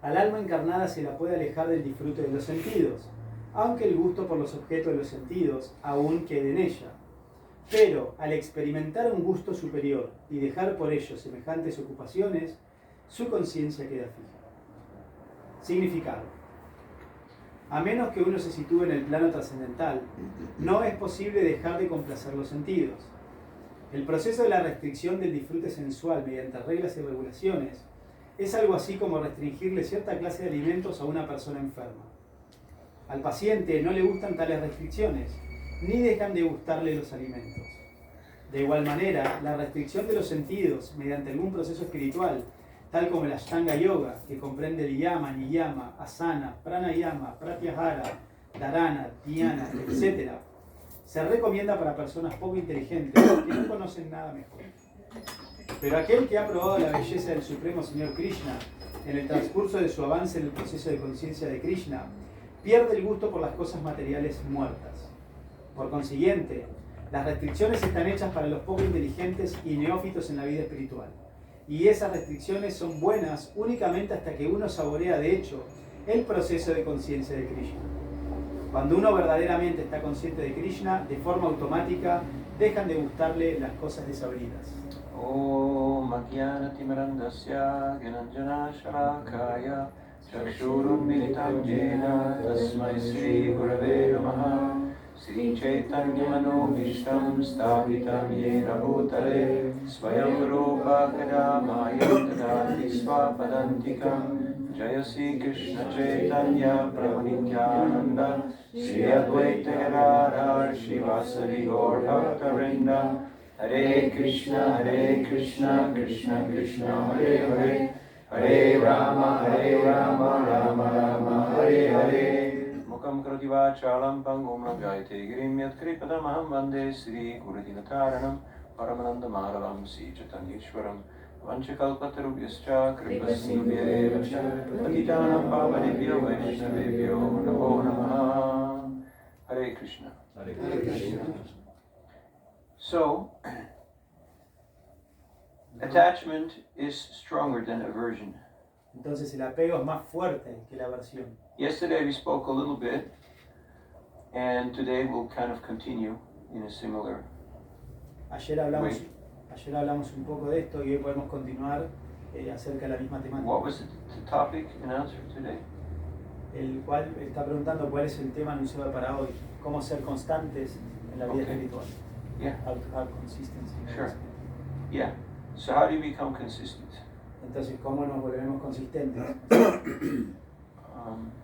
Al alma encarnada se la puede alejar del disfrute de los sentidos, aunque el gusto por los objetos de los sentidos aún quede en ella. Pero al experimentar un gusto superior y dejar por ello semejantes ocupaciones, su conciencia queda fija. Significado. A menos que uno se sitúe en el plano trascendental, no es posible dejar de complacer los sentidos. El proceso de la restricción del disfrute sensual mediante reglas y regulaciones es algo así como restringirle cierta clase de alimentos a una persona enferma. Al paciente no le gustan tales restricciones, ni dejan de gustarle los alimentos. De igual manera, la restricción de los sentidos mediante algún proceso espiritual, tal como el Ashtanga Yoga, que comprende el Yama, Niyama, Asana, Pranayama, Pratyahara, Dharana, Dhyana, etc., se recomienda para personas poco inteligentes que no conocen nada mejor. Pero aquel que ha probado la belleza del Supremo Señor Krishna en el transcurso de su avance en el proceso de conciencia de Krishna, pierde el gusto por las cosas materiales muertas. Por consiguiente, las restricciones están hechas para los poco inteligentes y neófitos en la vida espiritual. Y esas restricciones son buenas únicamente hasta que uno saborea de hecho el proceso de conciencia de Krishna. Cuando uno verdaderamente está consciente de Krishna, de forma automática dejan de gustarle las cosas desabridas. Om Ajnana-timirandasya Gyananjana Shalakaya Chakshurunmilitam Jena Tasmai Sri Gurave Namaha Sri Chaitanya-manobhishtam Sthapitam Yena Bhutale Swayam Rupa Kadamayam Dadati Swapadantikam Jaya Sri Krishna Chaitanya Prabhu Nityananda Sri Advaita Gadadhar Srivasadi Gaur Bhakta-vrinda Hare Krishna, Krishna Krishna, Hare Hare, Hare Rama, Rama Rama, Hare Hare. Mukam karoti vachalam pangum rajayate girim yat kripadamaham vande Sri Gurudinataranam Paramananda Madhavam Sri Chaitanyeshwaram Vanchakalpatarubhyascha Kripasindhyaeva cha Patitanam Pavanebhyo Vaishnavebhyo Namo Namaha. Hare Krishna. Hare Krishna. So, attachment is stronger than aversion. Entonces el apego es más fuerte que la aversión. Yesterday we spoke a little bit, and today we'll kind of continue in a similar Ayer hablamos un poco de esto y hoy podemos continuar acerca de la misma temática. What was the topic and answer today? El cual está preguntando cuál es el tema anunciado para hoy. Cómo ser constantes en la vida espiritual. Yeah. How to have consistency. Sure. Yeah. So how do you become consistent? Entonces, ¿cómo nos volvemos consistentes?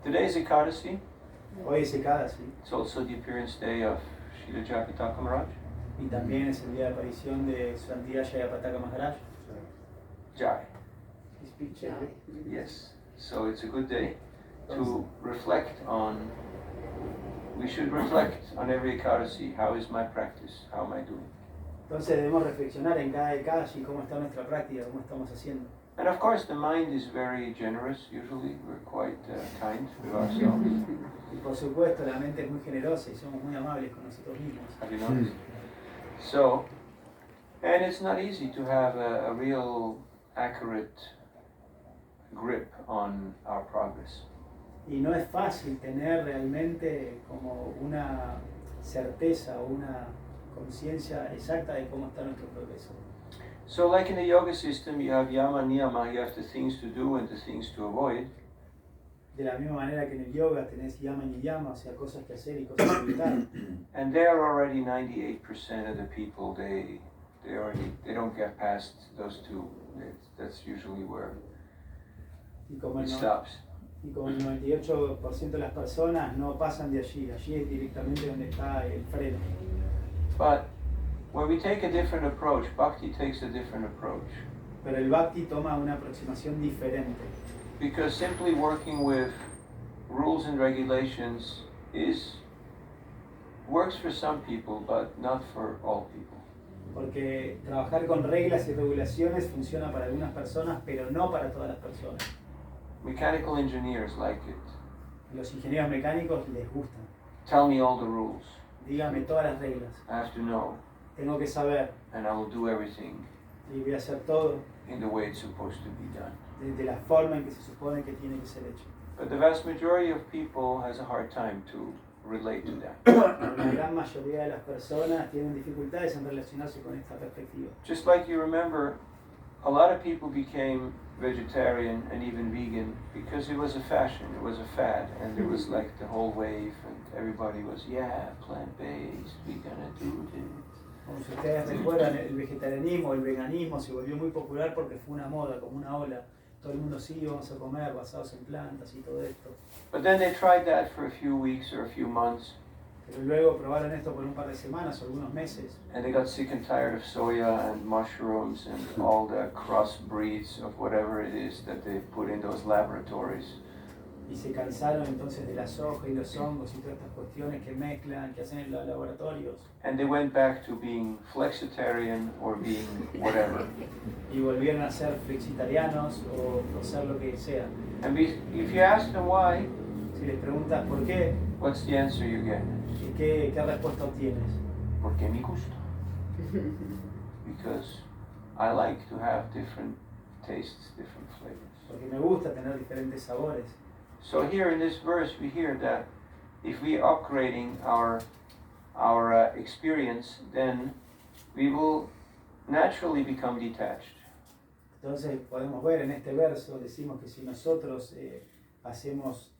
Today is Ekadasi. Hoy es Ekadasi. It's also the appearance day of Srila Jayapataka Maharaj. Y también es el día de aparición de Su Santidad Jayapataka Maharaj. Jai. His picture. Yes. So it's a good day to reflect on. We should reflect on every Ekadasi. How is my practice? How am I doing? Entonces debemos reflexionar en cada Ekadasi cómo está nuestra práctica, cómo estamos haciendo. And of course, the mind is very generous. Usually, we're quite kind to ourselves. Y por supuesto, la mente es muy generosa y somos muy amables con nosotros mismos. Have you noticed? So, and it's not easy to have a real accurate grip on our progress. Y no es fácil tener realmente como una certeza o una conciencia exacta de cómo está nuestro progreso. So like in the yoga system, you have yama, niyama, you have the things to do and the things to avoid. De la misma manera que en el yoga tenés yama y niyama, o sea, cosas que hacer y cosas que evitar. And there already 98% of the people, they don't get past those two. That's usually where Y como it el stops. Y como el 98% de las personas no pasan de allí es directamente donde está el freno. But when we take a different approach, Bhakti takes a different approach. Pero el Bhakti toma una aproximación diferente. Because simply working with rules and regulations works for some people, but not for all people. Porque trabajar con reglas y regulaciones funciona para algunas personas, pero no para todas las personas. Mechanical engineers like it. Los ingenieros mecánicos les gusta. Tell me all the rules. Dígame todas las reglas. I have to know, Tengo que saber and I will do everything y voy a hacer todo in the way it's supposed to be done. de la forma en que se supone que tiene que ser hecho. But the vast majority of people has a hard time to relate to that. La gran mayoría de las personas tienen dificultades en relacionarse con esta perspectiva. Just like you remember, a lot of people became vegetarian and even vegan because it was a fashion, it was a fad, and there was like the whole wave, and everybody was, yeah, plant-based, we're gonna do this. Como si ustedes recuerdan, el vegetarianismo, el veganismo se volvió muy popular porque fue una moda, como una ola. Todo el mundo sí, vamos a comer basados en plantas y todo esto. But then they tried that for a few weeks or a few months, Pero luego probaron esto por un par de semanas o algunos meses. and they got sick and tired of soya and mushrooms and all the crossbreeds of whatever it is that they put in those laboratories. Y se cansaron entonces de la soja y los hongos y todas estas cuestiones que mezclan, que hacen en los laboratorios. And they went back to being flexitarian or being whatever. Y volvieron a ser flexitarianos o ser lo que sea. And if you ask them why, Si les preguntas por qué, what's the answer you get? ¿qué respuesta obtienes? Porque mi gusto. Because I like to have different tastes, different flavors. Porque me gusta tener diferentes sabores. So here in this verse we hear that if we are upgrading our experience, then we will naturally become detached. Entonces podemos ver en este verso, decimos que si nosotros hacemos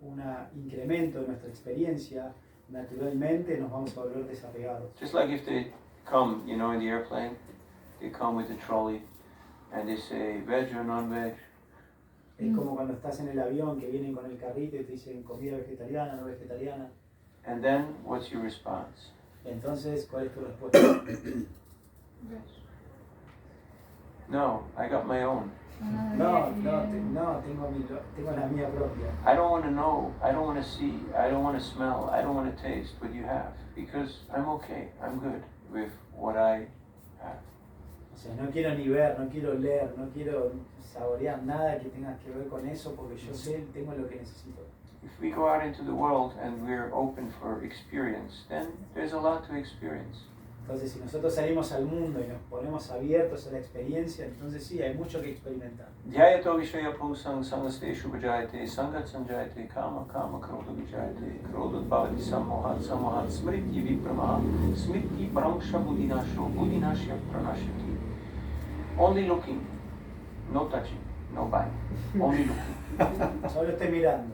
un incremento de nuestra experiencia, naturalmente nos vamos a volver desapegados. Just like if they come, you know, in the airplane, they come with the trolley and they say veg or non-veg. Es como cuando estás en el avión que vienen con el carrito y te dicen comida vegetariana, no vegetariana. And then what's your response? Entonces, ¿cuál es tu respuesta? No, I got my own. No, tengo la mía propia. I don't want to know, I don't want to see, I don't want to smell, I don't want to taste what you have because I'm okay, I'm good with what I have. O sea, no quiero ni ver, no quiero leer, no quiero saborear nada que tenga que ver con eso porque yo sé, tengo lo que necesito. If we go out into the world and we're open for experience, then there's a lot to experience. Entonces, si nosotros salimos al mundo y nos ponemos abiertos a la experiencia, entonces sí, hay mucho que experimentar. Dhyayato vishaya pusang sangasteshu vijayate sangat sanjayate kama kama krodha vijayate krodha bhavati sammohat sammohat smriti vipramaha smriti pramsha buddhinasho buddhinashya pranashyati. Only looking, no touching, no buying, only looking. Solo estoy mirando,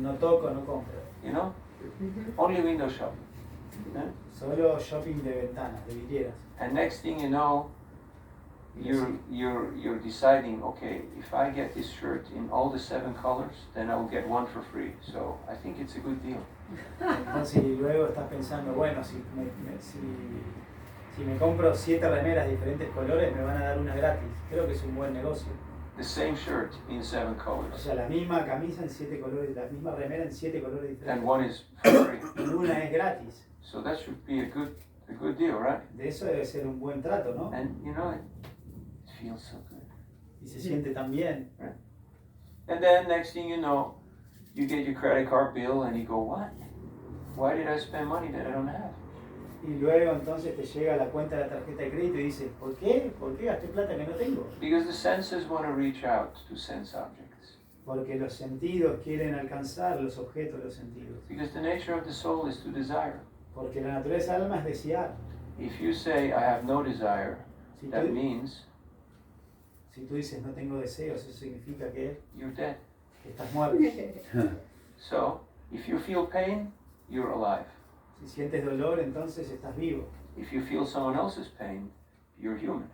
no toco, no compro. You know? Only window shopping. ¿Eh? Solo shopping de ventanas, de vidrieras. And next thing you know, you're deciding, okay, if I get this shirt in all the 7 colors, then I will get 1 for free. So I think it's a good deal. Entonces y luego estás pensando, bueno, si me compro 7 remeras de diferentes colores, me van a dar una gratis. Creo que es un buen negocio. The same shirt in 7 O colors. sea, la misma camisa en 7 colores, la misma remera en 7 colores diferentes. And 1 is for free. Y una es gratis. So that should be a good deal, right? De eso debe ser un buen trato, ¿no? And you know, it feels so good. Y se siente tan bien. And then next thing you know, you get your credit card bill and you go, what? Why did I spend money that I don't have? Y luego entonces te llega la cuenta de la tarjeta de crédito y dices, ¿por qué? ¿Por qué gasté plata que no tengo? Because the senses want to reach out to sense objects. Porque los sentidos quieren alcanzar los objetos de los sentidos. Because the nature of the soul is to desire. Porque la naturaleza del alma es desear. If you say, I have no desire, Si that tú, means si tú dices no tengo deseos, eso significa que you're dead. estás muerto. So, if you feel pain, you're alive. Si sientes dolor, entonces estás vivo. If you feel someone else's pain, you're human.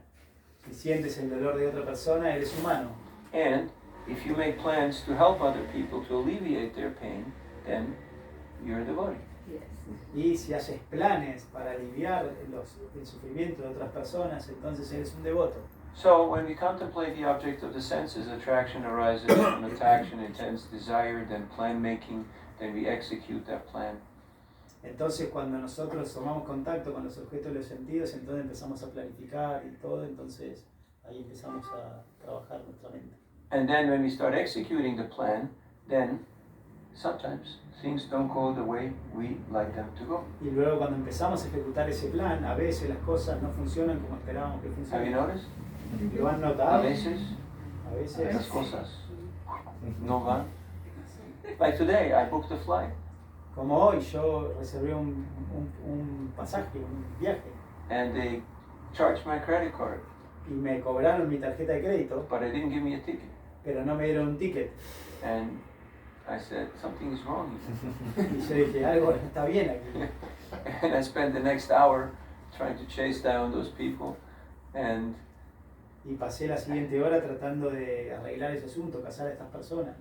Si sientes el dolor de otra persona, eres humano. And if you make plans to help other people to alleviate their pain, then you're a devotee. Y si haces planes para aliviar el sufrimiento de otras personas, entonces eres un devoto. So when we contemplate the object of the senses, attraction arises from attraction, intense desire, then plan making, then we execute that plan. Entonces cuando nosotros tomamos contacto con los objetos de los sentidos, entonces empezamos a planificar y todo, entonces ahí empezamos a trabajar nuestra mente. And then when we start executing the plan, then sometimes things don't go the way we like them to go. Y luego cuando empezamos a ejecutar ese plan, a veces las cosas no funcionan como esperábamos que Have you funcionen. noticed? ¿Lo han A notado? veces, A A veces las cosas no van. Like today, I booked a flight. como hoy yo reservé un pasaje, un viaje, And they charged my credit card, y me cobraron mi tarjeta de crédito, but they didn't give me a ticket. pero no me dieron un ticket. And I said, something is wrong here. Y yo dije, algo no está bien aquí. And I spent the next hour trying to chase down those people. And Y pasé la siguiente hora tratando de arreglar ese asunto, casar a estas personas,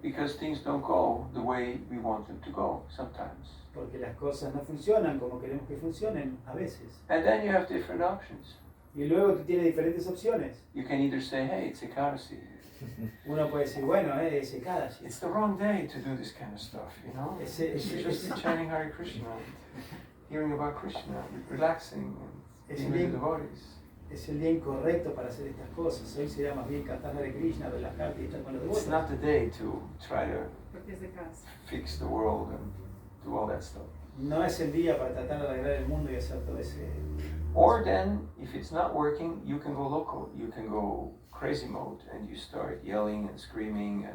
because things don't go the way we want them to go sometimes. porque las cosas no funcionan como queremos que funcionen a veces. And then you have different options. Y luego tú tienes diferentes opciones. You can either say, hey, it's Ekadasi. Uno puede decir, bueno, es Ekadashi. It's the wrong day to do this kind of stuff, you know? You should just be chanting Hare Krishna, hearing about Krishna, relaxing, and being with the devotees. Es el día incorrecto para hacer estas cosas. Hoy sería más bien cantar Hare Krishna, relajarte y estar con los devotos. It's not the day to try to fix the world and do all that stuff. No es el día para tratar de arreglar el mundo y hacer todo ese... Or then, if it's not working, you can go local. You can go crazy mode and you start yelling and screaming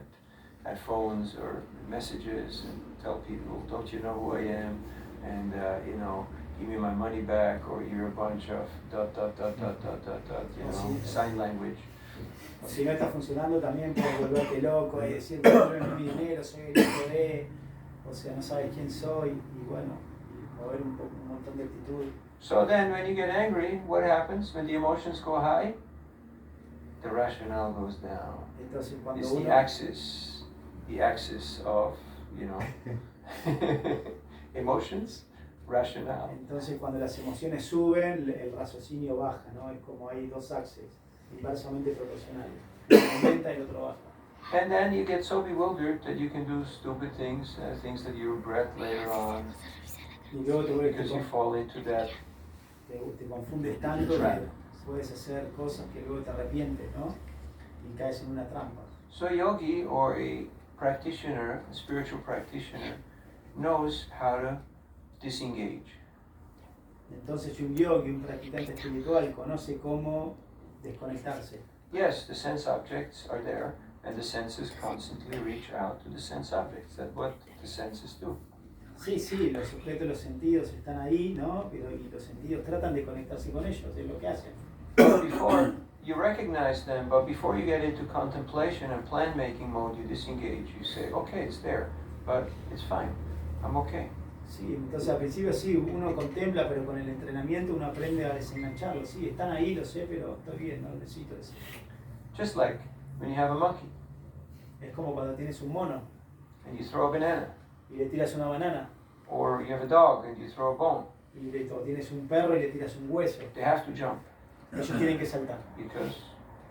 at phones or messages and tell people, don't you know who I am? And, you know, give me my money back, or you're a bunch of ... you know, sign language. O si no está funcionando también puedes volverte loco y decir, no mi dinero, soy el hijo de... O sea, no sabes quién soy y bueno, mover un montón de actitud. So then when you get angry, what happens when the emotions go high? The rationale goes down. Entonces cuando It's uno... the axis of, you know, emotions, rationale. Entonces cuando las emociones suben, el raciocinio baja, ¿no? Es como hay dos axes, inversamente proporcionales. Uno aumenta y el otro baja. And then you get so bewildered that you can do stupid things, things that you regret later on, Y luego te vuelves because you fall into that. te confundes tanto que puedes hacer cosas que luego te arrepientes, ¿no? Y caes en una trampa. So a yogi or a practitioner, a spiritual practitioner, knows how to disengage. Entonces un yogi, un practicante espiritual, conoce cómo desconectarse. Yes, the sense objects are there, and the senses constantly reach out to the sense objects. That's what the senses do. Sí, los objetos, los sentidos están ahí, ¿no? Pero y los sentidos tratan de conectarse con ellos, es lo que hacen. But before you recognize them, but before you get into contemplation and plan-making mode, you disengage. You say, okay, it's there, but it's fine. I'm okay. Sí, entonces al principio sí, uno contempla, pero con el entrenamiento uno aprende a desengancharlos. Sí, están ahí, lo sé, pero estoy bien, no necesito eso. Just like when you have a monkey Es como cuando tienes un mono and you throw a banana, y le tiras una banana, or you have a dog and you throw a bone. o tienes un perro y le tiras un hueso. They have to jump Ellos tienen que saltar, because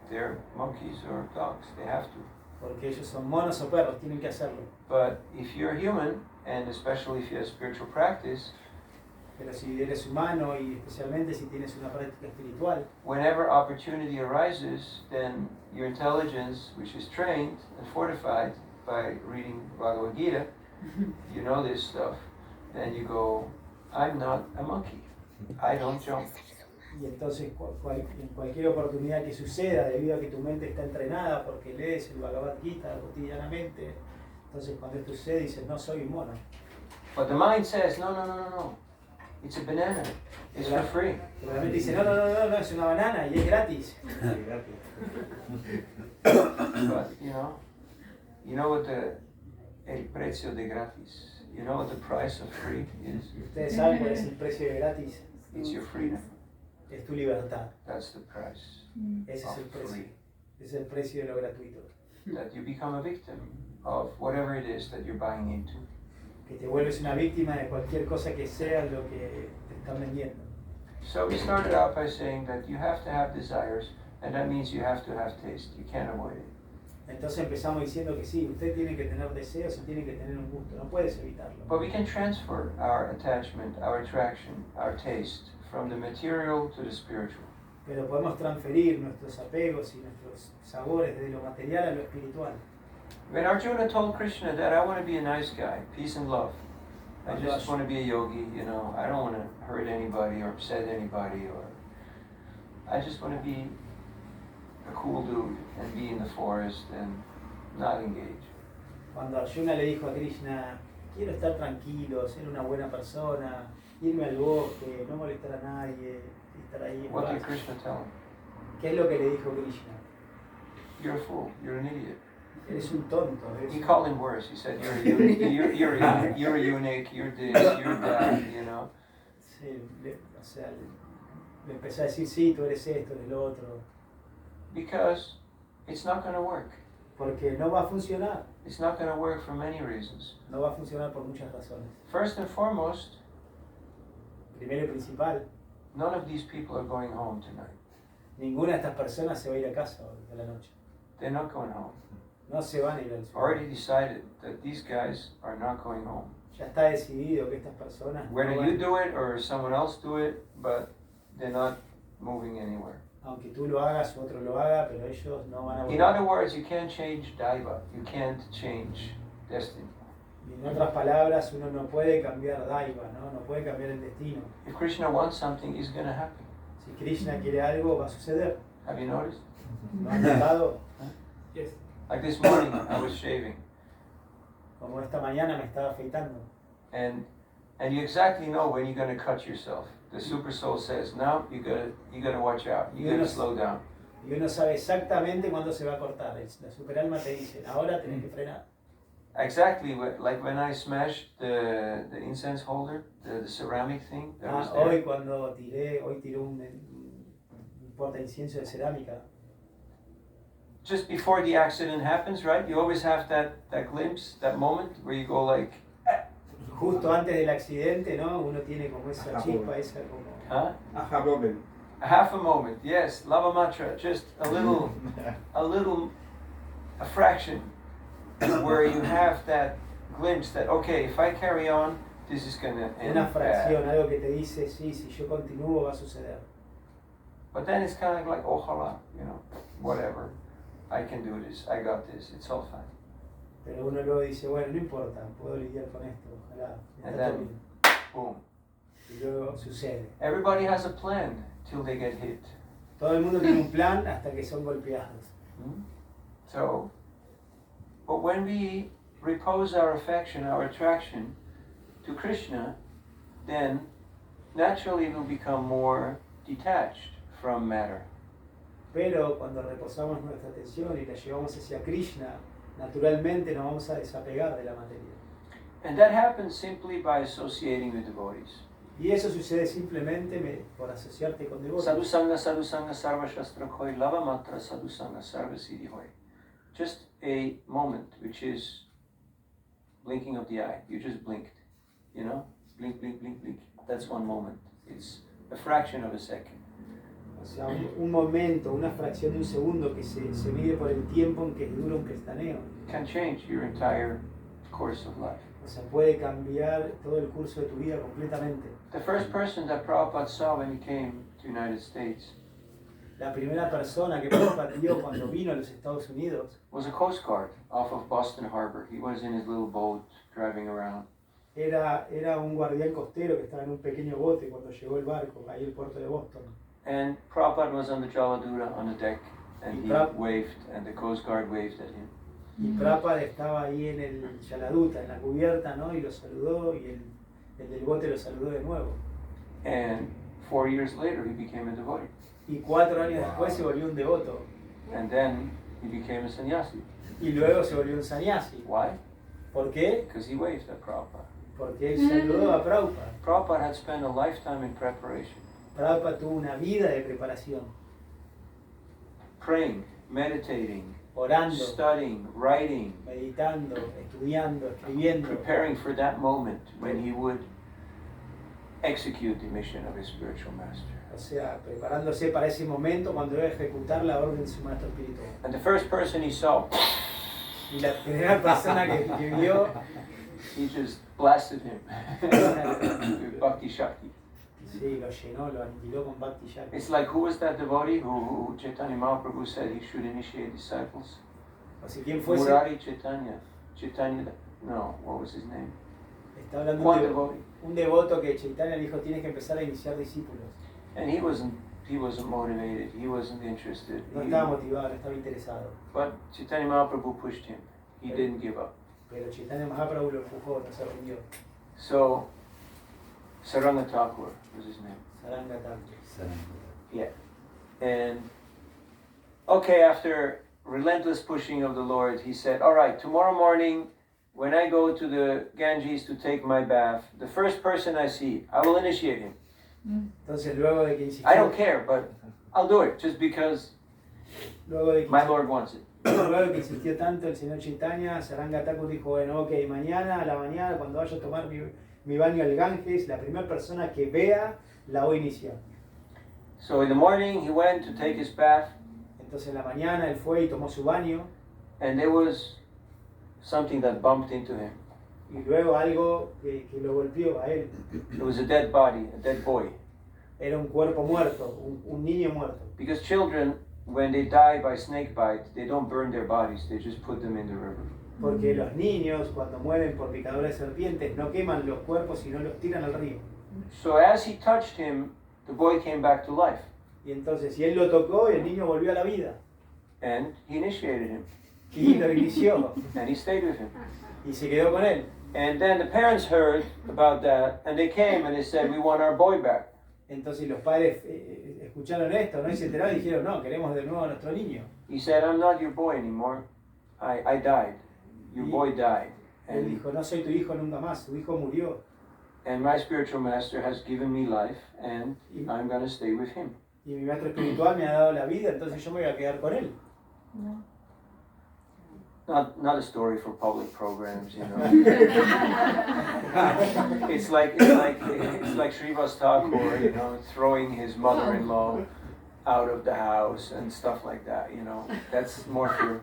they're monkeys or dogs. They have to. porque ellos son monos o perros, tienen que hacerlo. But if you're human, and especially if you have spiritual practice, Pero si eres humano y especialmente si tienes una práctica espiritual, whenever opportunity arises, then your intelligence, which is trained and fortified by reading Bhagavad Gita, you know this stuff, then you go, I'm not a monkey. I don't jump. y entonces en cualquier oportunidad que suceda, debido a que tu mente está entrenada porque lees el Bhagavad Gita cotidianamente, entonces cuando esto sucede dices, no soy un mono. But the mind says, no. It's a banana. It's for free. Pero la mente dice, no, es una banana y es gratis. But, you know what el precio de gratis, you know what the price of free is? Ustedes saben cuál es el precio de gratis, It's your freedom. es tu libertad. That's the price Ese es el of precio, free. es el precio de lo gratuito. That you become a victim of whatever it is that you're buying into. Que te vuelves una víctima de cualquier cosa que sea lo que te están vendiendo. So we started out by saying that you have to have desires, and that means you have to have taste. You can't avoid it. Entonces empezamos diciendo que sí, usted tiene que tener deseos y tiene que tener un gusto, no puedes evitarlo. But we can transfer our attachment, our attraction, our taste from the material to the spiritual. Pero podemos transferir nuestros apegos y nuestros sabores de lo material a lo espiritual. When Arjuna told Krishna that I want to be a nice guy, peace and love, I just want to be a yogi, I don't want to hurt anybody or upset anybody, or I just want to be a cool dude and be in the forest and not engage. Cuando Arjuna le dijo a Krishna, quiero estar tranquilo, ser una buena persona, irme al bosque, no molestar a nadie, estar ahí en What did paz. Krishna tell him? ¿Qué es lo que le dijo Krishna? You're a fool. You're an idiot. Eres un tonto. He called him worse. He said, you're a eunuch, you're a eunuch, you're this, you're that, you know. Sí, o sea, le empezó a decir, sí, tú eres esto, eres lo otro. Because it's not going to work. Porque no va a funcionar. It's not going to work for many reasons. No va a funcionar por muchas razones. First and foremost, Primero y principal, none of these people are going home tonight. ninguna de estas personas se va a ir a casa hoy a la noche. They're not going home. No se van a ir al sur. Already decided that these guys are not going home. Ya está decidido que estas personas no Whether van- you do it or someone else do it, but they're not moving anywhere. aunque tú lo hagas o otro lo haga, pero ellos no van a In volver. other words, you can't change Daiva. You can't change destiny. Y en otras palabras, uno no puede cambiar Daiva, ¿no? No puede cambiar el destino. If Krishna wants something, it's going to happen. Si Krishna quiere algo, va a suceder. Have you noticed? ¿No han notado? Yes. Like this morning, I was shaving, Como esta mañana me estaba afeitando. and you exactly know when you're going to cut yourself. The super soul says, "Now you gotta watch out. You gotta slow down." Y uno sabe exactamente cuándo se va a cortar. La superalma te dice, ahora tenés que frenar. Exactly, like when I smashed the incense holder, the ceramic thing that was there. Hoy cuando tiré un porta incienso de cerámica. Just before the accident happens, right? You always have that glimpse, that moment where you go like, Justo antes del accidente, ¿no? Uno tiene como esa chispa, esa como... huh? Aha moment. A half a moment, yes, lava matra, just a fraction where you have that glimpse that, okay, if I carry on, this is gonna end Una fracción, bad. algo que te dice, sí, si yo continúo va a suceder. But then it's kind of like, ojalá, you know, whatever, I can do this, I got this, it's all fine. Pero uno luego dice, bueno, no importa, puedo lidiar con esto, ojalá, está And todo then- bien. Boom. Y luego sucede. Everybody has a plan till they get hit. Todo el mundo tiene un plan hasta que son golpeados. Hmm? So, but when we repose our affection, our attraction to Krishna, then naturally we'll become more detached from matter. Pero cuando reposamos nuestra atención y la llevamos hacia Krishna, naturalmente nos vamos a desapegar de la materia. And that happens simply by associating with devotees. Y eso sucede simplemente por asociarte con devotos. Sadhusanga, sarva shastra koi, lava matra sadhusanga, sarva siddhi hoy. Just a moment, which is blinking of the eye. You just blinked, you know? Blink, blink, blink, blink. That's one moment. It's a fraction of a second. O sea, un momento, una fracción de un segundo que se mide por el tiempo en que dura un pestaneo. Can change your entire course of life. O sea, puede cambiar todo el curso de tu vida completamente. The first person that Prabhupada saw when he came to the United States La primera persona que Prabhupada vio cuando vino a los Estados Unidos was a Coast Guard off of Boston Harbor. He was in his little boat driving around. era un guardián costero que estaba en un pequeño bote cuando llegó el barco, ahí al puerto de Boston. And Prabhupada was on the Jaladura on the deck, and he waved, and the Coast Guard waved at him. Y Prabhupada estaba ahí en el Yaladuta, en la cubierta, ¿no? Y lo saludó y el del bote lo saludó de nuevo. And 4 years later, he became a devotee. Y 4 años después se volvió un devoto. And then he became a sannyasi. Y luego se volvió un sannyasi. Why? ¿Por qué? Because he waved at Prabhupada. Porque él saludó a Prabhupada. Prabhupada had spent a lifetime in preparation, Prabhupada tuvo una vida de preparación, praying, meditating, orando, studying, writing, meditando, estudiando, escribiendo, preparing for that moment when he would execute the mission of his spiritual master. o sea, preparándose para ese momento cuando iba a ejecutar la orden de su maestro espiritual. And the first person he saw, Y la primera persona que vio, he just blasted him with Bhakti Shakti. sí, lo llenó, lo aniquiló con Bhakti Shakti. It's like, who was that devotee who Chaitanya Mahaprabhu said he should initiate disciples? O sea, ¿quién fue ese? Murari Chaitanya, no, what was his name? Está hablando One de devotee. un devoto que Chaitanya le dijo, tienes que empezar a iniciar discípulos. And he he wasn't motivated, he wasn't interested. No estaba motivado, no estaba interesado. But Chaitanya Mahaprabhu pushed him. He didn't give up. Pero Chaitanya Mahaprabhu lo empujó, no se rindió. So, Saranga Thakur was his name. Saranga Thakur. Yeah. And, okay, after relentless pushing of the Lord, he said, all right, tomorrow morning, when I go to the Ganges to take my bath, the first person I see, I will initiate him. Entonces luego de que insistió, I don't care, but I'll do it just because luego de que, my Lord wants it. luego de que insistió tanto el señor Chaitanya, Saranga Thakur dijo, bueno, ok, mañana a la mañana cuando vaya a tomar mi baño al Ganges, la primera persona que vea la voy a iniciar. So in the morning, he went to take his bath, Entonces en la mañana él fue y tomó su baño and there was something that bumped into him. y luego algo que lo golpeó a él. It was a dead body, a dead boy. Era un cuerpo muerto, un niño muerto. Because children, when they die by snake bite, they don't burn their bodies, they just put them in the river. Porque los niños cuando mueren por picadura de serpientes no queman los cuerpos sino los tiran al río. So as he touched him, the boy came back to life, Y entonces si él lo tocó, el niño volvió a la vida. and he initiated him, Y lo inició and he stayed with him. y se quedó con él. And then the parents heard about that, and they came and they said, we want our boy back. Entonces los padres escucharon esto, ¿no? Y se enteraron y dijeron, no, queremos de nuevo a nuestro niño. He said, I'm not your boy anymore. I died. Your boy died. Él And, dijo, no soy tu hijo nunca más, tu hijo murió. and my spiritual master has given me life, and I'm going to stay with him. Y mi maestro espiritual me ha dado la vida, entonces yo me voy a quedar con él. Not a story for public programs, you know. it's like Srivas Thakur, you know, throwing his mother-in-law out of the house and stuff like that, you know. That's more for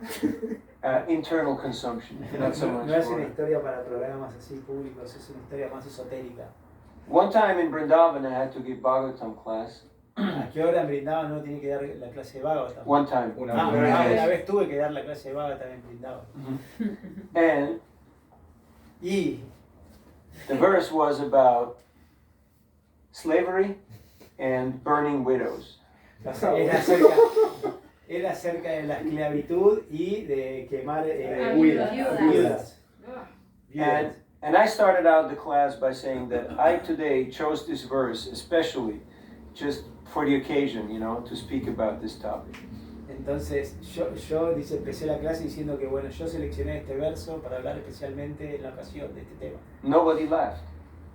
internal consumption, not so No much es una for... historia para programas así públicos, es una historia más esotérica. One time in Vrindavan, I had to give Bhagavatam class. ¿A qué hora en Brindavan no tiene que dar la clase de Bhagavatam? One time. Una vez tuve que dar la clase de Bhagavatam en Brindavan. And Y the verse was about slavery and burning widows. era acerca de la esclavitud y de quemar viudas. viudas. And I started out the class by saying that I today chose this verse especially just for the occasion, you know, to speak about this topic. Entonces yo dice, empecé la clase diciendo que bueno, yo seleccioné este verso para hablar especialmente en la ocasión de este tema. Nobody laughed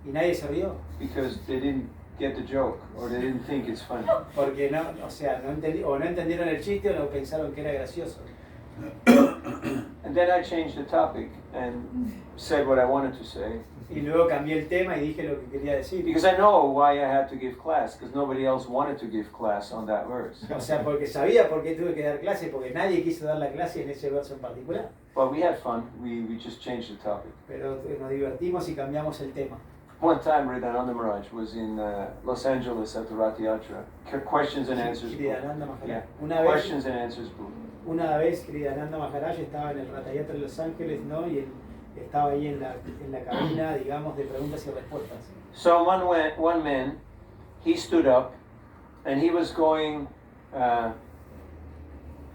Y nadie se rió, because they didn't get the joke or they didn't think it's funny. porque no, o sea, no entendieron el chiste o no pensaron que era gracioso. And then I changed the topic and said what I wanted to say Y luego cambié el tema y dije lo que quería decir. because I know why I had to give class, because nobody else wanted to give class on that verse. O sea, porque sabía por qué tuve que dar clase, porque nadie quiso dar la clase en ese verso en particular. But we had fun. We just changed the topic. Pero nos divertimos y cambiamos el tema. One time, Ridananda Maharaj was in Los Angeles at the Rath Yatra. Questions and answers book. Kriyananda Maharaj. Yeah. Una vez, Questions and answers book. Kriyananda Maharaj estaba en el Ratayatra de Los Ángeles, ¿no? Y él estaba ahí en la cabina, digamos, de preguntas y respuestas. So one man, he stood up, and he was going,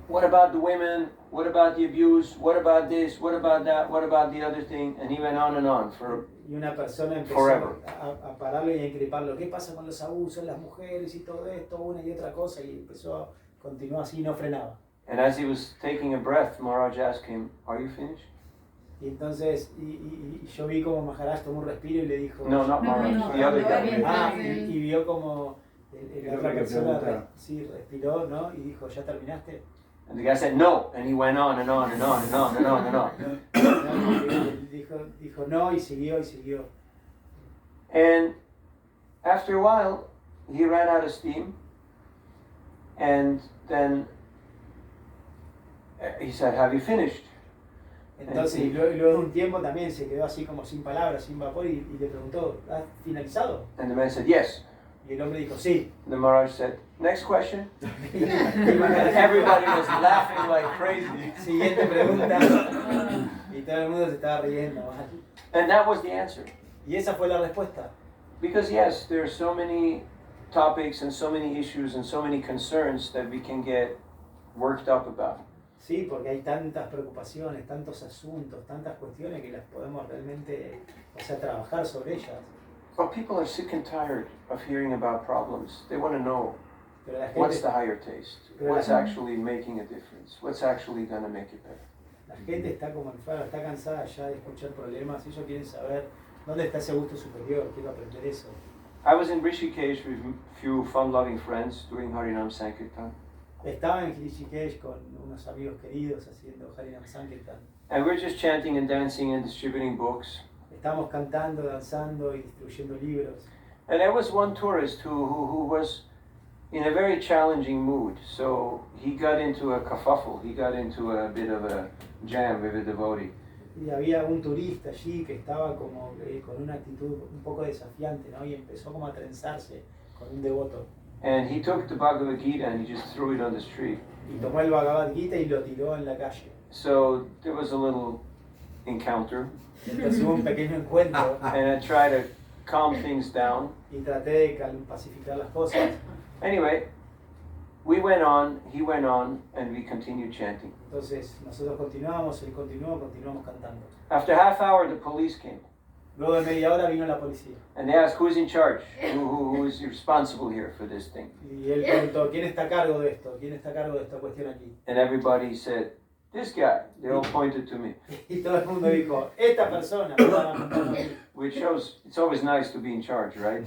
what about the women? What about the abuse? What about this? What about that? What about the other thing? And he went on for Y una persona empezó Forever. a pararlo y a increparlo. ¿Qué pasa con los abusos, las mujeres y todo esto, una y otra cosa? Y empezó, continuó así, no frenaba. And as he was taking a breath, Maharaj asked him, "Are you finished?" Y entonces, y yo vi como Maharaj tomó un respiro y le dijo... No, not Maharaj. no, the other no, guy. Ah, y vio como la otra persona sí, respiró, ¿no? Y dijo, ¿ya terminaste? And the guy said, "No," and he went on and on and on and on and on and on. Dijo no y siguió y siguió. And after a while, he ran out of steam. And then he said, "Have you finished?" Entonces, y luego de un tiempo también se quedó así como sin palabras, sin vapor, y le preguntó, ¿has finalizado? And the man said, "Yes." Y el hombre dijo, sí. And the Maharaj said, "Next question." Y And Maharaj, everybody was laughing like crazy. siguiente pregunta. Y todo el mundo se estaba riendo. And that was the answer. Y esa fue la respuesta. Because yes, there are so many topics and so many issues and so many concerns that we can get worked up about. Sí, porque hay tantas preocupaciones, tantos asuntos, tantas cuestiones que las podemos realmente, o sea, trabajar sobre ellas. But people are sick and tired of hearing about problems. They want to know Pero la what's gente, the higher taste, Pero what's la- actually making a difference, what's actually going to make it better. la gente está como enferma, está cansada ya de escuchar problemas, ellos quieren saber dónde está ese gusto superior, quiero aprender eso. I was in Rishikesh with a few fun-loving friends doing Harinam Sankirtan. Estaba en Rishikesh con unos amigos queridos haciendo Harinam Sankirtan. And we're just chanting and dancing and distributing books. Estábamos cantando, danzando y distribuyendo libros. And there was one tourist who was in a very challenging mood. So he got into a kerfuffle. He got into a bit of a jam with a devotee. Y había un turista allí que estaba como con una actitud un poco desafiante, ¿no? Y empezó como a trenzarse con un devoto. And he took the Bhagavad Gita and he just threw it on the street. Y tomó el Bhagavad Gita y lo tiró en la calle. So there was a little encounter. Entonces hubo un pequeño encuentro And I tried to calm things down. y traté de pacificar las cosas. Anyway, we went on, he went on, and we continued chanting. Entonces nosotros continuamos, él continuó, continuamos cantando. After half hour, the police came. Luego de media hora vino la policía. And they asked, who's in charge? Who is responsible here for this thing? Y él preguntó, ¿quién está a cargo de esto? ¿Quién está a cargo de esta cuestión aquí? And everybody said, this guy. They all pointed to me. Y todo el mundo dijo, esta persona. Me estaba apuntando a mí. Which shows it's always nice to be in charge, right?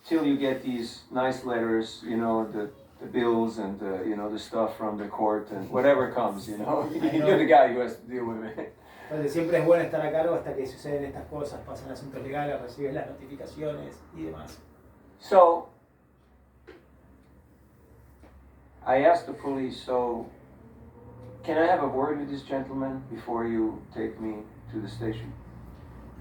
Till you get these nice letters, you know, the bills and you know, the stuff from the court and whatever comes, you know. You're the guy who has to deal with it. Entonces siempre es bueno estar a cargo hasta que suceden estas cosas, pasan asuntos legales, recibes las notificaciones y demás. So I asked the police, so can I have a word with this gentleman before you take me to the station?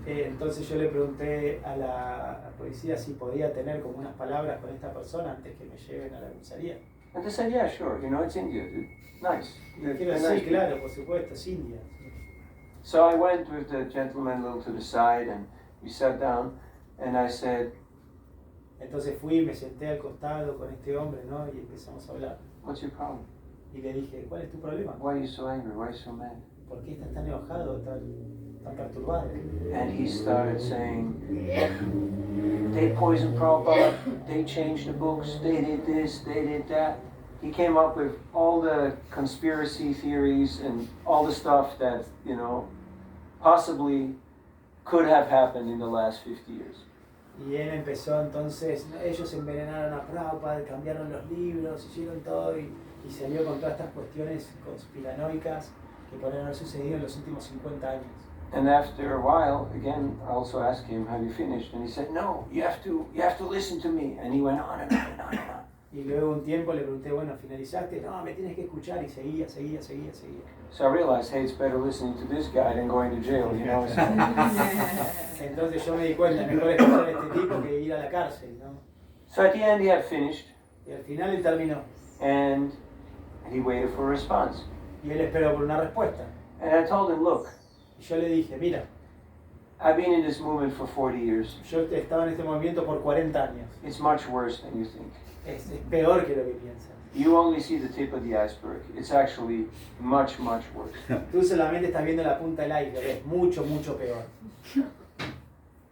Entonces yo le pregunté a la policía si podía tener como unas palabras con esta persona antes que me lleven a la comisaría. And they said, yeah, sure, you know, it's India, dude. Nice. Y They're dijeron, nice sí, people." claro, por supuesto, es India. So I went with the gentleman a little to the side and we sat down and I said, Entonces fui, me senté al costado con este hombre, ¿no? Y empezamos a hablar. what's your problem? Y le dije, ¿cuál es tu problema? Why are you so angry? Why are you so mad? ¿Por qué estás tan enojado, tan perturbado? And he started saying, they poisoned Prabhupada, they changed the books, they did this, they did that. He came up with all the conspiracy theories and all the stuff that, you know, possibly could have happened in the last 50 years. Y él empezó entonces, ellos envenenaron a Prabhupada, cambiaron los libros, hicieron todo y salió con todas estas cuestiones conspiranoicas que podrían haber sucedido en los últimos 50 años. And after a while, again, I also asked him, have you finished? And he said, no, you have to listen to me. And he went on and on and on and on. Y luego un tiempo le pregunté, bueno, ¿finalizaste? No, me tienes que escuchar. Y seguía. So I realized, hey, it's better listening to this guy than going to jail, you know? Entonces yo me di cuenta, mejor escuchar a este tipo que ir a la cárcel, ¿no? So at the end, he had finished, Y al final él terminó. and he waited for a response. Y él esperó por una respuesta. And I told him, look, Y yo le dije, mira, I've been in this movement for 40 years. yo estaba en este movimiento por 40 años. It's much worse than you think. Es peor que lo que piensas. You only see the tip of the iceberg. It's actually much, much worse. Tú solamente estás viendo la punta del iceberg, es mucho peor.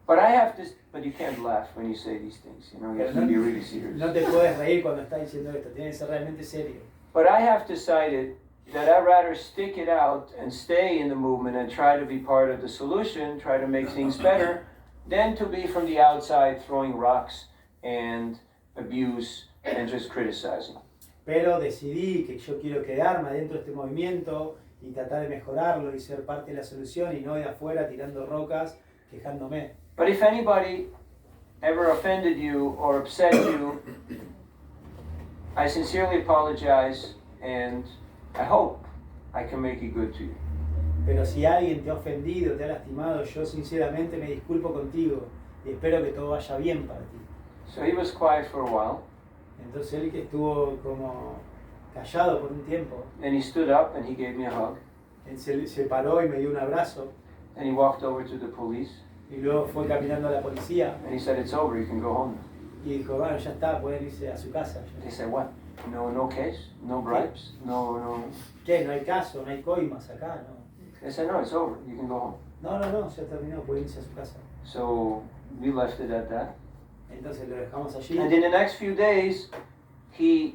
But you can't laugh when you say these things, you know, you have to be really serious. No te puedes reír cuando estás diciendo esto, tienes que ser realmente serio. But I have decided that I'd rather stick it out and stay in the movement and try to be part of the solution, try to make things better, than to be from the outside throwing rocks and abuse and just criticizing. Pero decidí que yo quiero quedarme adentro de este movimiento y tratar de mejorarlo y ser parte de la solución y no de afuera tirando rocas, quejándome. But if anybody ever offended you or upset you, I sincerely apologize and I hope I can make it good to you. Pero si alguien te ha ofendido, te ha lastimado, yo sinceramente me disculpo contigo y espero que todo vaya bien para ti. So he was quiet for a while. Entonces él que estuvo como callado por un tiempo, Then he stood up and he gave me a hug. él se paró y me dio un abrazo And he walked over to the police y luego fue caminando a la policía and he said, it's over, you can go home. Y dijo, bueno, ya está, pueden irse a su casa. They said, what? No case? No bribes? No. ¿Qué? No hay caso, no hay coimas acá, ¿no? They said, no, it's over. You can go home. No, ya terminó, pueden irse a su casa. So we left it at that. Entonces lo dejamos allí. And in the next few days, he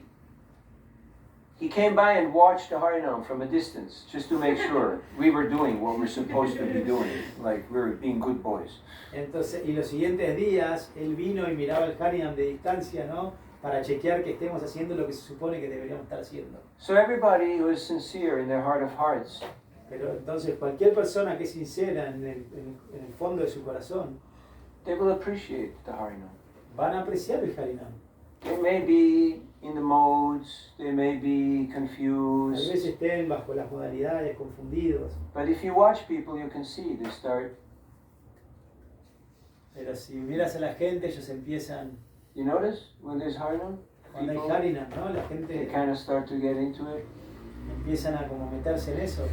came by and watched the Harinam from a distance, just to make sure we were doing what we're supposed to be doing, like we were being good boys. Entonces, y los siguientes días, él vino y miraba el Harinam de distancia, ¿no? Para chequear que estemos haciendo lo que se supone que deberíamos estar haciendo. So everybody who is sincere in their heart of hearts, Pero entonces cualquier persona que es sincera en el fondo de su corazón, they will appreciate the Harinam. van a apreciar el Harinam. They may be in the modes, they may be Tal confused, vez estén bajo las modalidades, confundidos. but if you watch people, you can see they start, Pero si miras a la gente, ellos empiezan, you notice when there's Harinam, cuando hay people, Harinam, ¿no? La they gente kind of start to get into it. empiezan a como meterse en eso.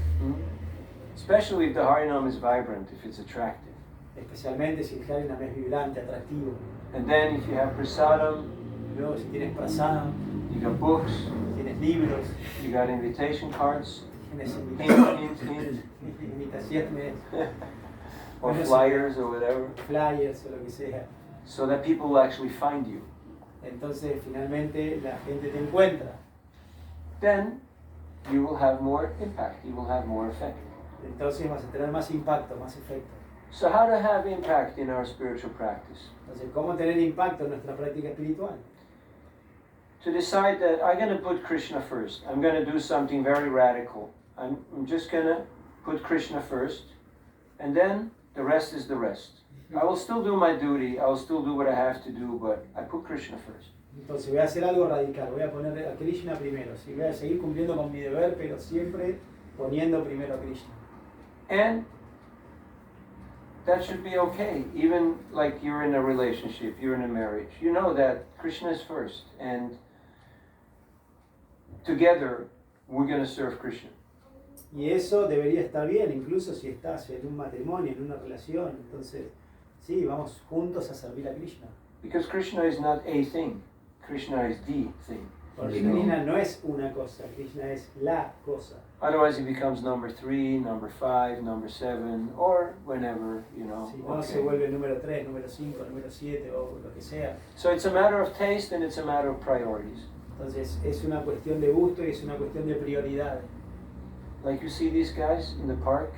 Especially if the Harinam is vibrant, if it's attractive. Especialmente si el Harinam es vibrante, atractivo. And then if you have prasadam, Luego si tienes prasadam, you got books, tienes libros, you got invitation cards, tienes hint, invitaciones, or flyers or whatever, flyers o lo que sea. so that people will actually find you. Entonces finalmente la gente te encuentra. Then you will have more impact, you will have more effect. Entonces vas a tener más impacto, más efecto. So how to have impact in our spiritual practice? Entonces, ¿cómo tener impacto en nuestra práctica espiritual? To decide that I'm going to put Krishna first. I'm going to do something very radical. I'm just going to put Krishna first, and then the rest is the rest. I will still do my duty, I will still do what I have to do, but I put Krishna first. Entonces voy a hacer algo radical, voy a poner a Krishna primero, sí, voy a seguir cumpliendo con mi deber, pero siempre poniendo primero a Krishna. And that should be okay, even like you're in a relationship, you're in a marriage. You know that Krishna is first, and together we're going to serve Krishna. Y eso debería estar bien, incluso si estás en un matrimonio, en una relación. Entonces, sí, vamos juntos a servir a Krishna. Because Krishna is not a thing, Krishna is the thing. Porque Krishna no es una cosa, Krishna es la cosa. Otherwise he becomes number 3, number 5, number 7, or whenever, you know. Si no, se vuelve número 3, número 5, número 7 o lo que sea. So it's a matter of taste and it's a matter of priorities. Entonces es una cuestión de gusto y es una cuestión de prioridades. Like you see these guys in the park,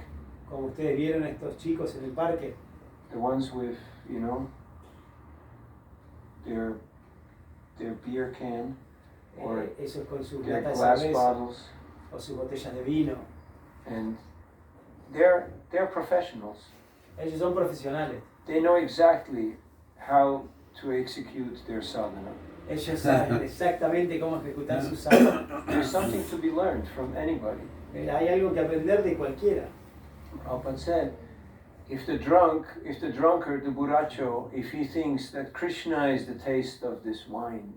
Como ustedes vieron a estos chicos en el parque, the ones with, you know, their beer can or esos con sus their latas de glass cerveza bottles, o sus botellas de vino. and they're professionals. Ellos son profesionales. They know exactly how to execute their sadhana. Ellos saben exactamente cómo ejecutar su sadhana. There's something to be learned from anybody. Hay algo que aprender de cualquiera. Prabhupada said, if the drunkard, the buracho, if he thinks that Krishna is the taste of this wine,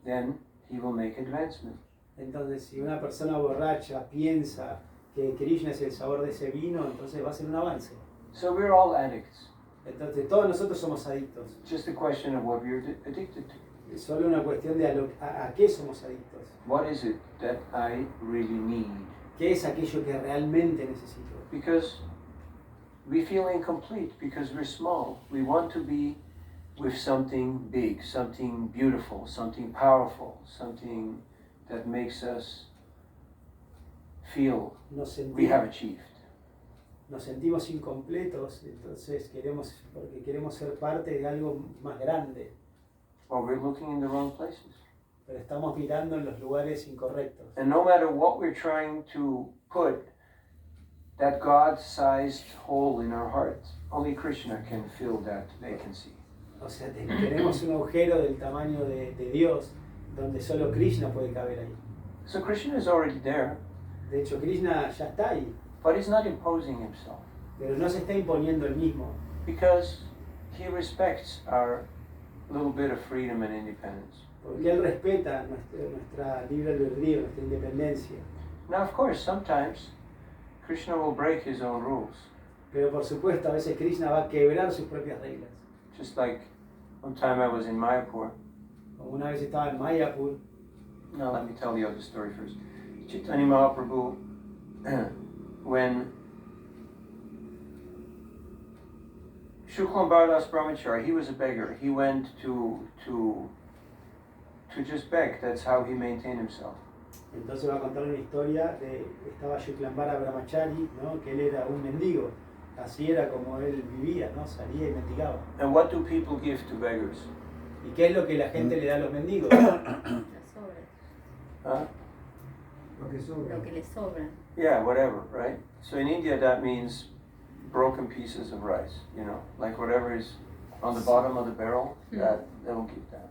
then he will make advancement. Entonces, si una persona borracha piensa que Krishna es el sabor de ese vino, entonces va a ser un avance. So we're all addicts. Entonces, todos nosotros somos adictos. Just a question of what we're addicted to. Es solo una cuestión de a qué somos adictos. What is it that I really need? ¿Qué es aquello que realmente necesito? Because we feel incomplete because we're small. We want to be with something big, something beautiful, something powerful, something that makes us feel we have achieved. Nos sentimos incompletos, entonces porque queremos ser parte de algo más grande, Well, we're looking in the wrong places. pero estamos mirando en los lugares incorrectos. And no matter what we're trying to put, that God-sized hole in our heart, only Krishna can fill that vacancy. O sea, tenemos un agujero del tamaño de Dios, donde solo Krishna puede caber ahí. So Krishna is already there, De hecho, Krishna ya está ahí, but he's not imposing himself pero no se está imponiendo él mismo, because he respects our little bit of freedom and independence. porque él respeta nuestra libre albedrío, nuestra independencia. Now, of course, sometimes Krishna will break his own rules, Pero por supuesto, a veces Krishna va a quebrar sus propias reglas. just like One time I was in Mayapur. Una vez estaba en Mayapur. Now let me tell the other story first. Chaitanya Mahaprabhu, when Shuklam Bhardas Brahmachari, he was a beggar. He went to just beg. That's how he maintained himself. Entonces va a contar una historia de estaba Shuklambara Brahmachari, ¿no? Que él era un mendigo. Así era como él vivía, ¿no? Salía y mendigaba. And what do people give to beggars? ¿Y qué es lo que la gente le da a los mendigos? Las sobras. Huh? Lo que les sobra. Yeah, whatever, right? So in India that means broken pieces of rice, you know, like whatever is on the bottom of the barrel, that they'll give that.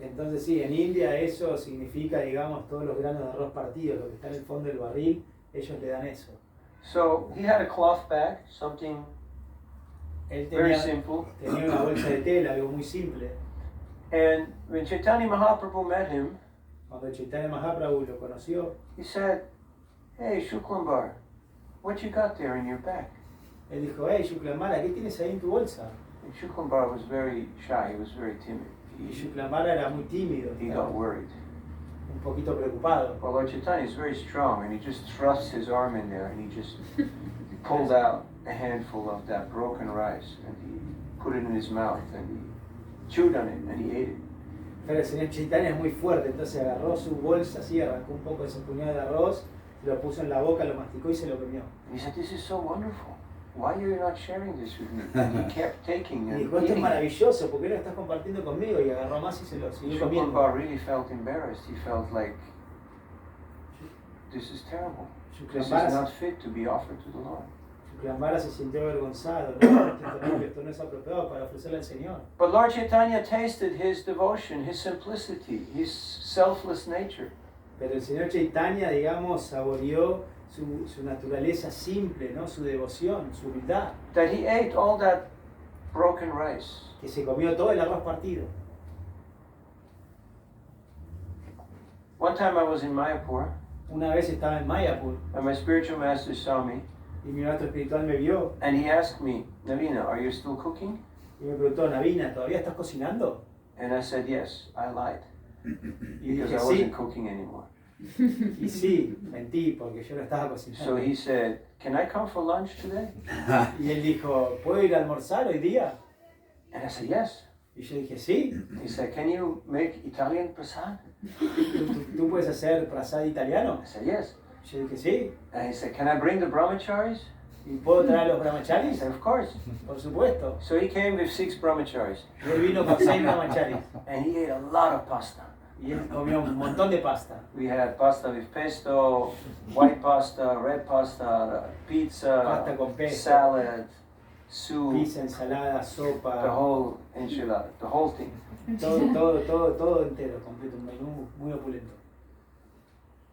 Entonces sí, en India eso significa, digamos, todos los granos de arroz partidos, lo que está en el fondo del barril, ellos le dan eso. So he had a cloth bag, something Él very tenía, simple. tenía una bolsa de tela, algo muy simple. And when Chaitanya Mahaprabhu met him, Cuando Chaitanya Mahaprabhu lo conoció, he said, "Hey, Shuklambar, what you got there in your bag?" él dijo, hey Shuklamara, ¿qué tienes ahí en tu bolsa? And Shuklambar was very shy, he was very timid. Y Shuklamara era muy tímido, He got worried. un poquito preocupado. Well, Lord Chaitanya is very strong, and he just thrust his arm in there, and he just pulled out a handful of that broken rice, and he put it in his mouth, and he chewed on it, and he ate it. Pero el señor Chaitanya es muy fuerte, entonces agarró su bolsa así, arrancó un poco de ese puñado de arroz, lo puso en la boca, lo masticó y se lo comió. And he said, "This is so wonderful. Why are you not sharing this with me?" And he kept taking Y and dijo, esto es eating. maravilloso, ¿por qué lo estás compartiendo conmigo? Y agarró más y se lo siguió comiendo. Shuklambar really felt embarrassed. He felt like, this is terrible. This is not fit to be offered to the Lord. Shuklamara se sintió avergonzado, ¿no? Esto no es apropiado para ofrecerle al Señor. But Lord Chaitanya tasted his devotion, his simplicity, his selfless nature. Pero el señor Chaitanya, digamos, saboreó su naturaleza simple, ¿no? Su devoción, su humildad, That he ate all that broken rice. que se comió todo el arroz partido. One time I was in Mayapur, Una vez estaba en Mayapur and my spiritual master saw me, y mi maestro espiritual me vio and he asked me, "Navina, are you still cooking?" y me preguntó, Navina, ¿todavía estás cocinando? And I said, "Yes, I lied, Y because dije, I wasn't sí, cooking anymore." y sí, mentí, porque yo no estaba So cocinando. he said, "Can I come for lunch today?" Y él dijo, ¿puedo ir a almorzar hoy día? And I said, "Yes." Y yo dije, sí, He said, "Can you make Italian prasad?" ¿tú puedes hacer prasad italiano? I said, "Yes." Yo dije, sí, And he said, "Can I bring the brahmacharis?" ¿y puedo traer a los I brahmacharis? said, "Of course." Por supuesto. So he came with 6 brahmacharis, Y él vino con 6 brahmacharis and he ate a lot of pasta. y él comió un montón de pasta. We had pasta with pesto, white pasta, red pasta, pizza, Pasta con pesto. salad, soup, Pizza, ensalada, the sopa, whole enchilada, the whole thing. todo entero, completo, un menú muy opulento.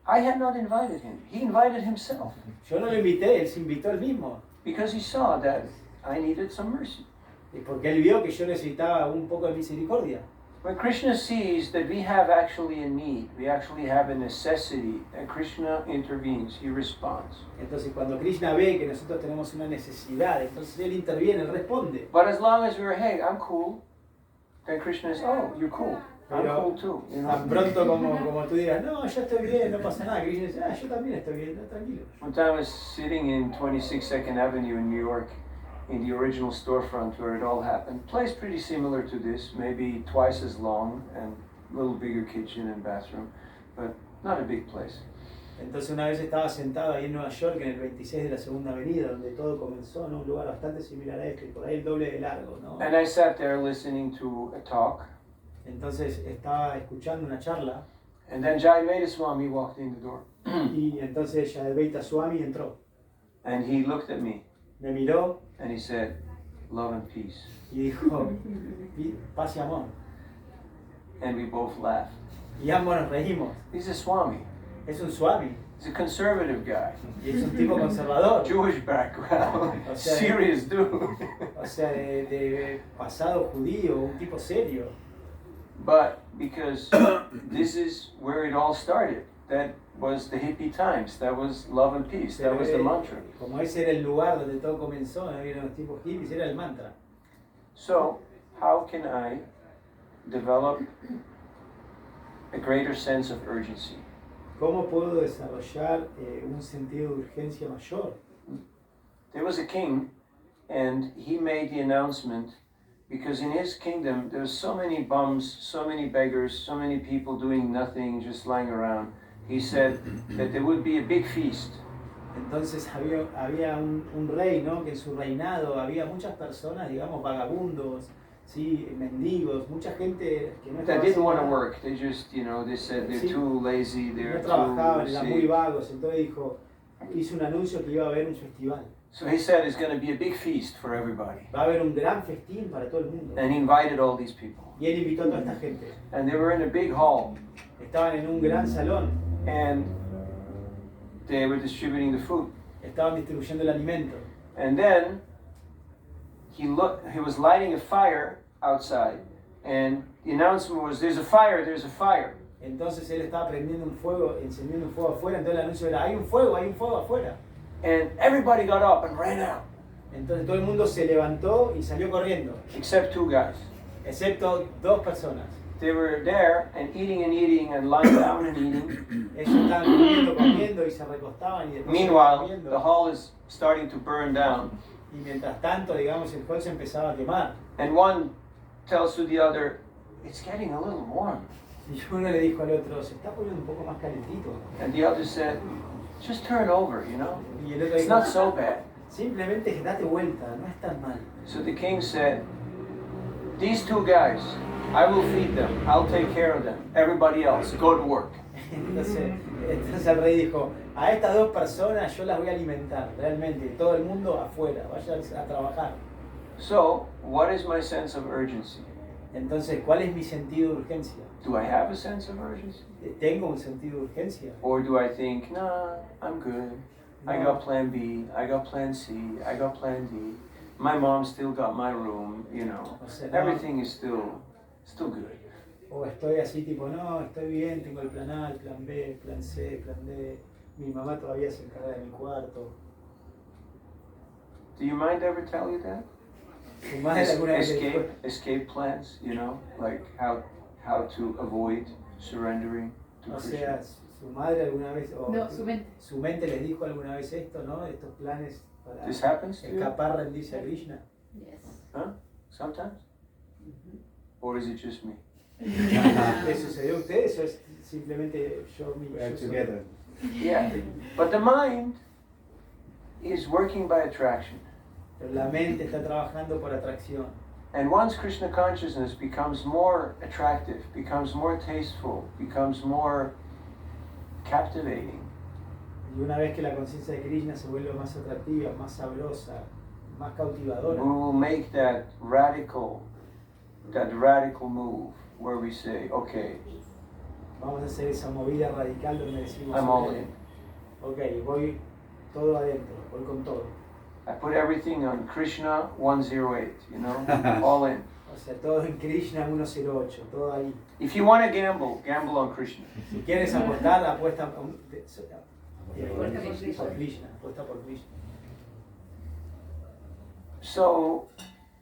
I had not invited him. He invited himself Yo no lo invité, él se invitó él mismo. because he saw that I needed some mercy. Y porque él vio que yo necesitaba un poco de misericordia. When Krishna sees that we have actually a need, we actually have a necessity, and Krishna intervenes, he responds. Entonces cuando Krishna ve que nosotros tenemos una necesidad, entonces él interviene, él responde. But as long as we're, hey, I'm cool, then Krishna is, oh, you're cool. I'm Pero cool too. You tan know? pronto como tú digas, no, yo estoy bien, no pasa nada, Krishna dice, yo también estoy bien, no, tranquilo. One time I was sitting in 26 2nd Avenue in New York, in the original storefront where it all happened. Place pretty similar to this, maybe twice as long and a little bigger kitchen and bathroom, but not a big place. Entonces una vez estaba sentado ahí en Nueva York, en el 26 de la Segunda Avenida, donde todo comenzó, en un lugar bastante similar a este, por ahí el doble de largo, ¿no? And I sat there listening to a talk, Entonces estaba escuchando una charla and then Jayameta Swami walked in the door, y entonces Yadvaita Swami entró, and he looked at me, me miró and he said, "Love and peace." y dijo, paz y amor. And we both laughed. Y ambos nos reímos. He's a Swami. Es un Swami He's a conservative guy. y es un tipo conservador, Jewish background. O sea, Serious dude. o sea, de pasado judío, un tipo serio. But because this is where it all started. That was the hippie times. That was love and peace. That was the mantra. Como ese era el lugar donde todo comenzó, ¿no? Eran los tipos hippies, era el mantra. So, how can I develop a greater sense of urgency? ¿Cómo puedo desarrollar un sentido de urgencia mayor? There was a king, and he made the announcement because in his kingdom there were so many bums, so many beggars, so many people doing nothing, just lying around. He said that there would be a big feast. Entonces había un rey, ¿no? Que en su reinado había muchas personas, digamos, vagabundos, ¿sí? Mendigos, mucha gente que no That estaba didn't want to haciendo nada, work. They just, they said they're Sí. too lazy, no they're trabajaban, too eran muy sick. vagos. Entonces hizo un anuncio que iba a haber un festival. So he said it's going to be a big feast for everybody. Va a haber un gran festín para todo el mundo. And he invited all these people. Y él invitó a toda esta gente. And they were in a big hall, Estaban en un gran salón, and they were distributing the food. estaban distribuyendo el alimento. And then he was lighting a fire outside, and the announcement was, there's a fire, there's a fire. Entonces él estaba encendiendo un fuego afuera. Entonces el anuncio era, hay un fuego afuera. And everybody got up and ran out, Entonces todo el mundo se levantó y salió corriendo, except two guys. excepto dos personas. They were there and eating and lying down and eating. Ellos estaban comiendo y se recostaban y después Meanwhile, seguían the comiendo. hall is starting to burn down. Y mientras tanto, digamos, el hall se empezaba a quemar. And one tells to the other, it's getting a little warm. Y uno le dijo al otro, se está poniendo un poco más calentito. And the other said, just turn over, Y el otro It's dijo, not so bad. simplemente date vuelta, no es tan mal. So the king said, these two guys, I will feed them. I'll take care of them. Everybody else, go to work. Entonces el rey dijo, a estas dos personas yo las voy a alimentar, realmente, todo el mundo afuera, vayan a trabajar. So, what is my sense of urgency? Entonces, ¿cuál es mi sentido de urgencia? Do I have a sense of urgency? ¿Tengo un sentido de urgencia? Or do I think, nah, I'm good. I No. got plan B, I got plan C, I got plan D. My mom still got my room, O sea, no. Everything is still good. O estoy así tipo, no, estoy bien, tengo el plan A, el plan B, el plan C, el plan D. Mi mamá todavía se encarga de mi cuarto. Do your mind ever tell you that? ¿Tu madre alguna vez te dijo? Escape plans, like how to avoid surrendering to O Krishna. sea, su madre alguna vez, o No, su mente. su mente les dijo alguna vez esto, ¿no? Estos planes para This happens to you? escapar, rendirse a Krishna. Yes. Huh? Sometimes? Or is it just me? ¿Le sucedió a ustedes o es simplemente yo mismo? We are together. Yeah. But the mind is working by attraction. Pero la mente está trabajando por atracción. And once Krishna consciousness becomes more attractive, becomes more tasteful, becomes more captivating, Y una vez que la conciencia de Krishna se vuelve más atractiva, más sabrosa, más we cautivadora, will make that radical move where we say, okay, vamos a hacer esa movida radical donde decimos, I'm all in. ok, voy todo adentro, voy con todo. I put everything on Krishna 108, all in. O sea, todo en Krishna 108, todo ahí. If you want to gamble on Krishna. Si quieres apostar, apuesta por Krishna. Krishna, apuesta por Krishna. So,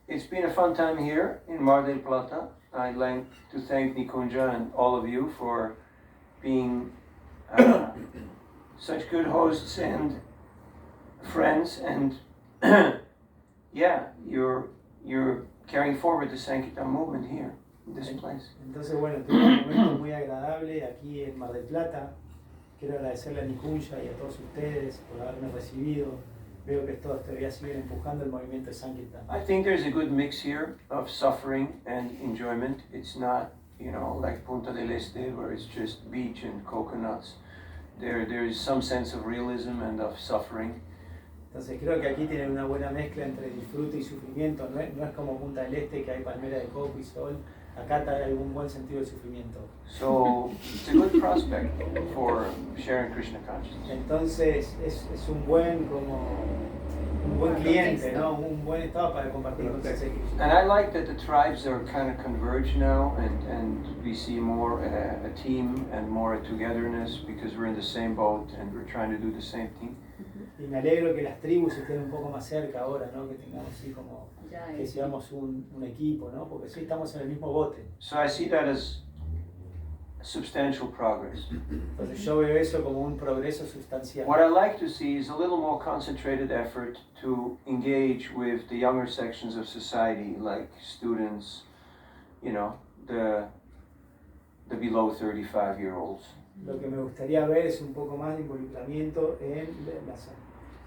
it's been a fun time here in Mar del Plata. I'd like to thank Nikunja and all of you for being such good hosts and friends, and yeah, you're carrying forward the Sankirtan movement here in this place. Entonces, bueno, tuve un momento muy agradable aquí en Mar del Plata. Quiero agradecerle a Nikunja y a todos ustedes por haberme recibido. Veo que todos todavía siguen empujando el movimiento de Sankirtan. I think there's a good mix here of suffering and enjoyment. It's not, like Punta del Este where it's just beach and coconuts. There is some sense of realism and of suffering. Entonces creo que aquí tienen una buena mezcla entre disfrute y sufrimiento. No es como Punta del Este que hay palmera de coco y sol. Acá hay un buen sentido del sufrimiento. So it's a good prospect for sharing Krishna consciousness. Entonces es un buen cliente, ¿no? Un buen estado para compartir conciencia de Krishna. And I like that the tribes are kind of converged now, and we see more a team and more a togetherness because we're in the same boat and we're trying to do the same thing. Y me alegro que las tribus estén un poco más cerca ahora, ¿no? Que tengamos así como, Ya que es. seamos un equipo, ¿no? Porque sí estamos en el mismo bote. So I see that as substantial progress. Entonces yo veo eso como un progreso sustancial. What I like to see is a little more concentrated effort to engage with the younger sections of society, like students, you know, the below 35-year-olds. Lo que me gustaría ver es un poco más de involucramiento en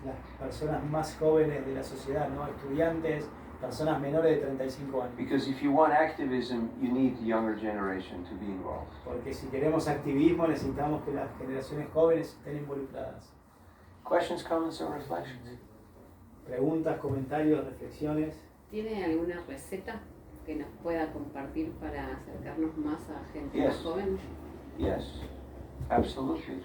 las personas más jóvenes de la sociedad, ¿no? Estudiantes, personas menores de 35 años. Because if you want activism, you need the younger generation to be involved. Porque si queremos activismo necesitamos que las generaciones jóvenes estén involucradas. Questions, comments, or reflections? Preguntas, comentarios, reflexiones. ¿Tiene alguna receta que nos pueda compartir para acercarnos más a gente Yes. más joven? Yes, absolutely.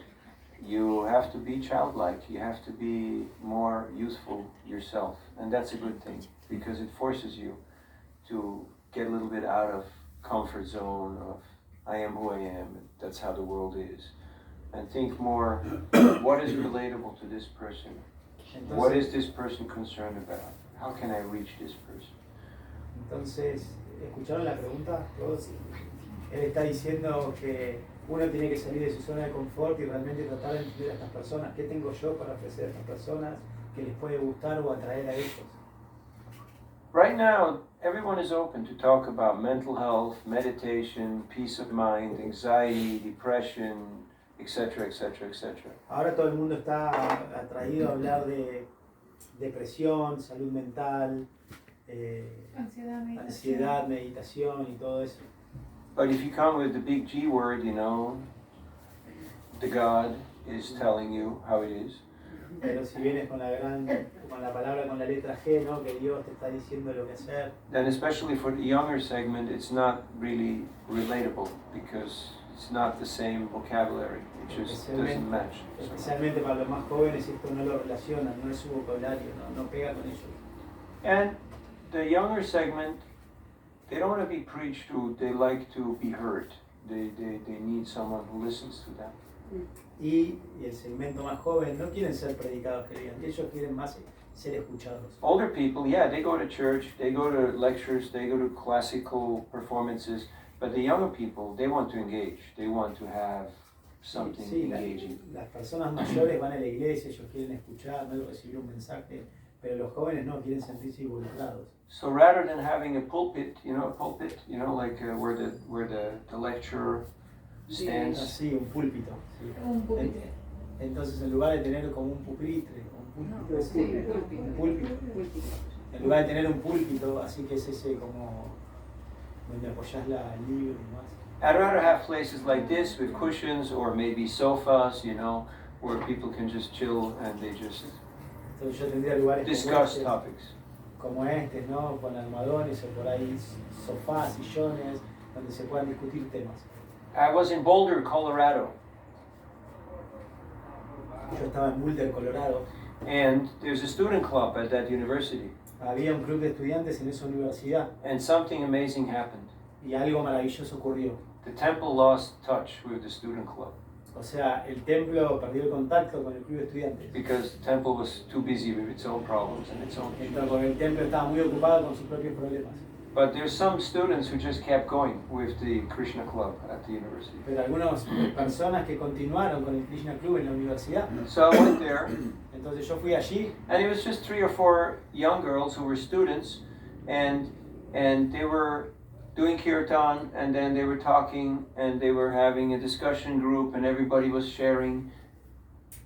You have to be childlike. You have to be more youthful yourself. And that's a good thing because it forces you to get a little bit out of comfort zone of I am who I am. That's how the world is. And think more, what is relatable to this person? What is this person concerned about? How can I reach this person? Entonces, ¿escucharon la pregunta todos? Él está diciendo que uno tiene que salir de su zona de confort y realmente tratar de entender a estas personas. ¿Qué tengo yo para ofrecer a estas personas que les puede gustar o atraer a ellos? Right now, everyone is open to talk about mental health, meditation, peace of mind, anxiety, depression, etc., etc., etc. Ahora todo el mundo está atraído a hablar de depresión, salud mental, ansiedad, meditación y todo eso. But if you come with the big G word, you know, the God is telling you how it is. Pero si vienes con la palabra con la letra G, ¿no? Que Dios te está diciendo lo que hacer. Then especially for the younger segment, it's not really relatable because it's not the same vocabulary. It just doesn't match. Especialmente para los más jóvenes esto no lo relacionan, no es su vocabulario, no pega con ellos. And the younger segment, they don't want to be preached to, they like to be heard. They need someone who listens to them. Y el segmento más joven no quieren ser predicados, que digan, ellos quieren más ser escuchados. Older people, yeah, they go to church, they go to lectures, they go to classical performances, but the younger people, they want to engage, they want to have something Sí, engaging. las personas mayores van a la iglesia, ellos quieren escuchar, no recibir un mensaje, pero los jóvenes no, quieren sentirse involucrados. So rather than having a pulpit, like where the lecturer stands, Así, un púlpito. Sí. Un púlpito. Entonces, en lugar de tener como un pupitre, un púlpito, Sí, un púlpito, en lugar de tener un púlpito, así que es ese como donde apoyás el libro y más. I'd rather have places like this with cushions or maybe sofas, where people can just chill and they just Entonces yo tendría lugares discuss topics. como este, ¿no? Con almohadones o por ahí sofás, sillones, donde se puedan discutir temas. I was in Boulder, Colorado, Yo estaba en Boulder, Colorado. and there's a student club at that university, Había un club de estudiantes en esa universidad and something amazing happened. y algo maravilloso ocurrió. The temple lost touch with the student club O sea, el templo perdió el contacto con el club de estudiantes. because the temple was too busy with its own problems and its own issues. Entonces, porque el templo estaba muy ocupado con sus propios problemas. But there's some students who just kept going with the Krishna club at the university. Pero algunas personas que continuaron con el Krishna Club en la universidad. So I went there, Entonces yo fui allí and it was just 3 or 4 young girls who were students, and they were doing kirtan, and then they were talking, and they were having a discussion group, and everybody was sharing.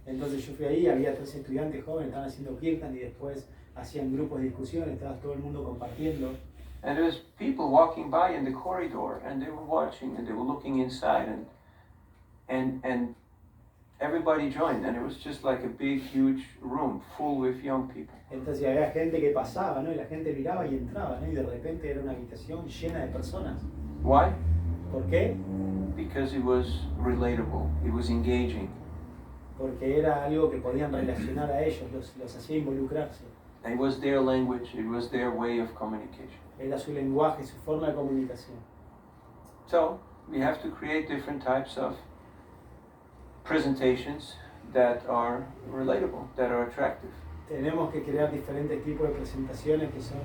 Entonces yo fui ahí, había 3 estudiantes jóvenes, estaban haciendo kirtan y después hacían grupos de discusión, estaba todo el mundo compartiendo. And there was people walking by in the corridor, and they were watching, and they were looking inside, and everybody joined, and it was just like a big, huge room full with young people. Entonces había gente que pasaba, ¿no? Y la gente miraba y entraba, ¿no? Y de repente era una habitación llena de personas. Why? ¿Por qué? Because it was relatable, it was engaging, Porque era algo que podían relacionar a ellos, los hacía involucrarse. and it was their language, it was their way of communication. Era su lenguaje, su forma de comunicación. So we have to create different types of presentations, that are relatable, that are attractive. Tenemos que crear diferentes tipos de presentaciones que son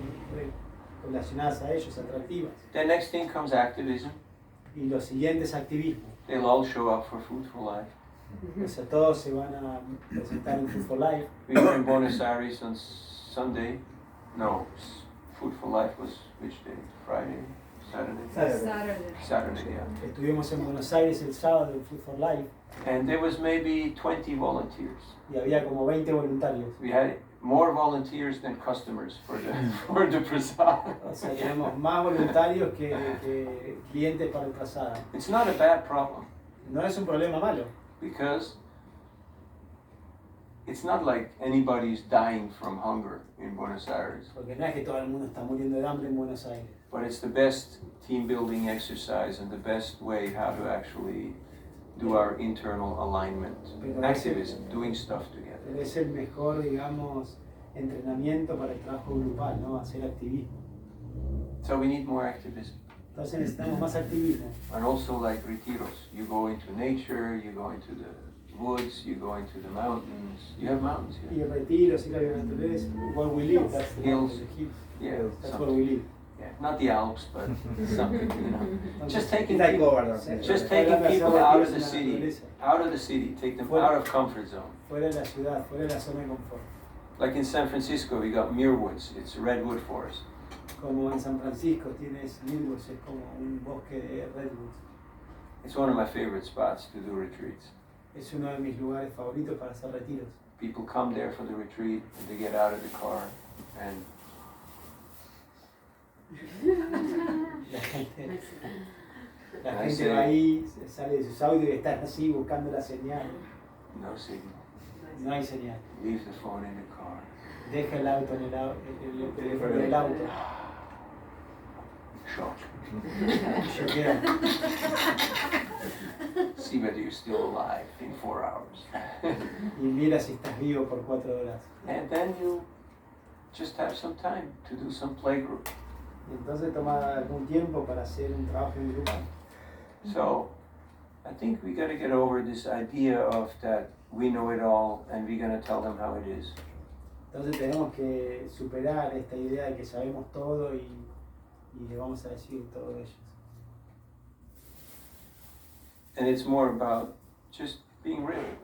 relacionadas a ellos, atractivas. The next thing comes activism. Y lo siguiente es activismo. They'll all show up for Food for Life. O sea, todos se van a presentar en Food for Life. We were in Buenos Aires on Sunday. No, Food for Life was which day? Friday? Saturday? Saturday, yeah. Estuvimos en Buenos Aires el sábado en Food for Life And there was maybe 20 volunteers. y había como 20 voluntarios. We had more volunteers than customers for the prasad. O sea, tenemos más voluntarios que clientes para el prasada. It's not a bad problem No es un problema malo, because it's not like anybody's dying from hunger in Buenos Aires, porque no es que todo el mundo está muriendo de hambre en Buenos Aires. but it's the best team building exercise and the best way how to actually do our internal alignment. Activism, doing stuff together. Pero es el mejor, digamos, entrenamiento para el trabajo grupal, ¿no? Hacer activismo. So we need more activism. Entonces necesitamos más activismo. And also like retiros, you go into nature, you go into the woods, you go into the mountains. You have mountains Y here. retiros, ir a la naturaleza. Where we live, that's the Hills. hills. Yeah, That's where we live. yeah, not the Alps, but something, you know. Just taking Like people, governor. just taking people out of the city, take them out of comfort zone. Fuera de la ciudad, fuera de la zona de confort. Like in San Francisco, we got Muir Woods. It's a redwood forest. Como en San Francisco tienes Millwoods, es como un bosque de redwoods. It's one of my favorite spots to do retreats. Es uno de mis lugares favoritos para hacer retiros. People come there for the retreat and they get out of the car and La gente va ahí, sale de sus autos y están así buscando la señal. no signal. No hay señal. Leave the phone in the car. Deja el auto en el teléfono en el auto. Shock. Yo quiero. See whether you're still alive in 4 hours. Y mira si estás vivo por 4 horas. And then you just have some time to do some playgroup. Y entonces toma algún tiempo para hacer un trabajo en grupo. So I think we got to get over this idea of that we know it all and we're going to tell them how it is. Entonces tenemos que superar esta idea de que sabemos todo y le vamos a decir todo a ellos. And it's more about just being real.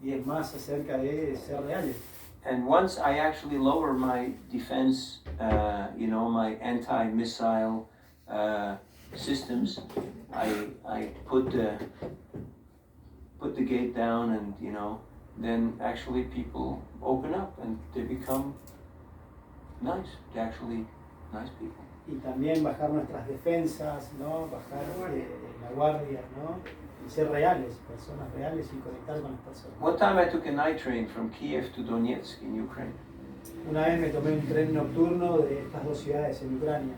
Y es más acerca de ser reales. And once I actually lower my defense, my anti-missile systems, I put the gate down, and then actually people open up and they become nice. They're actually nice people. Y también bajar nuestras defensas, ¿no? Bajar la guardia, ¿no? Y ser reales, personas reales y conectar con las personas. One time I took a night train from Kiev to Donetsk in Ukraine. Una vez me tomé un tren nocturno de estas dos ciudades en Ucrania,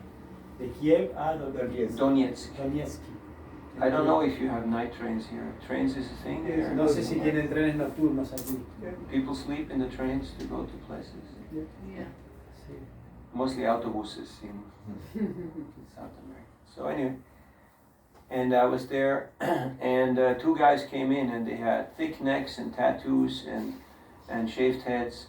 de Kiev a Donetsk. Donetsk. I don't know if you have night trains here. Trains is a thing here. No sé si tienen trenes nocturnos aquí. People sleep in the trains to go to places. Yeah. Sí. Mostly autobuses in South America. So anyway, and I was there, and 2 guys came in, and they had thick necks and tattoos and shaved heads.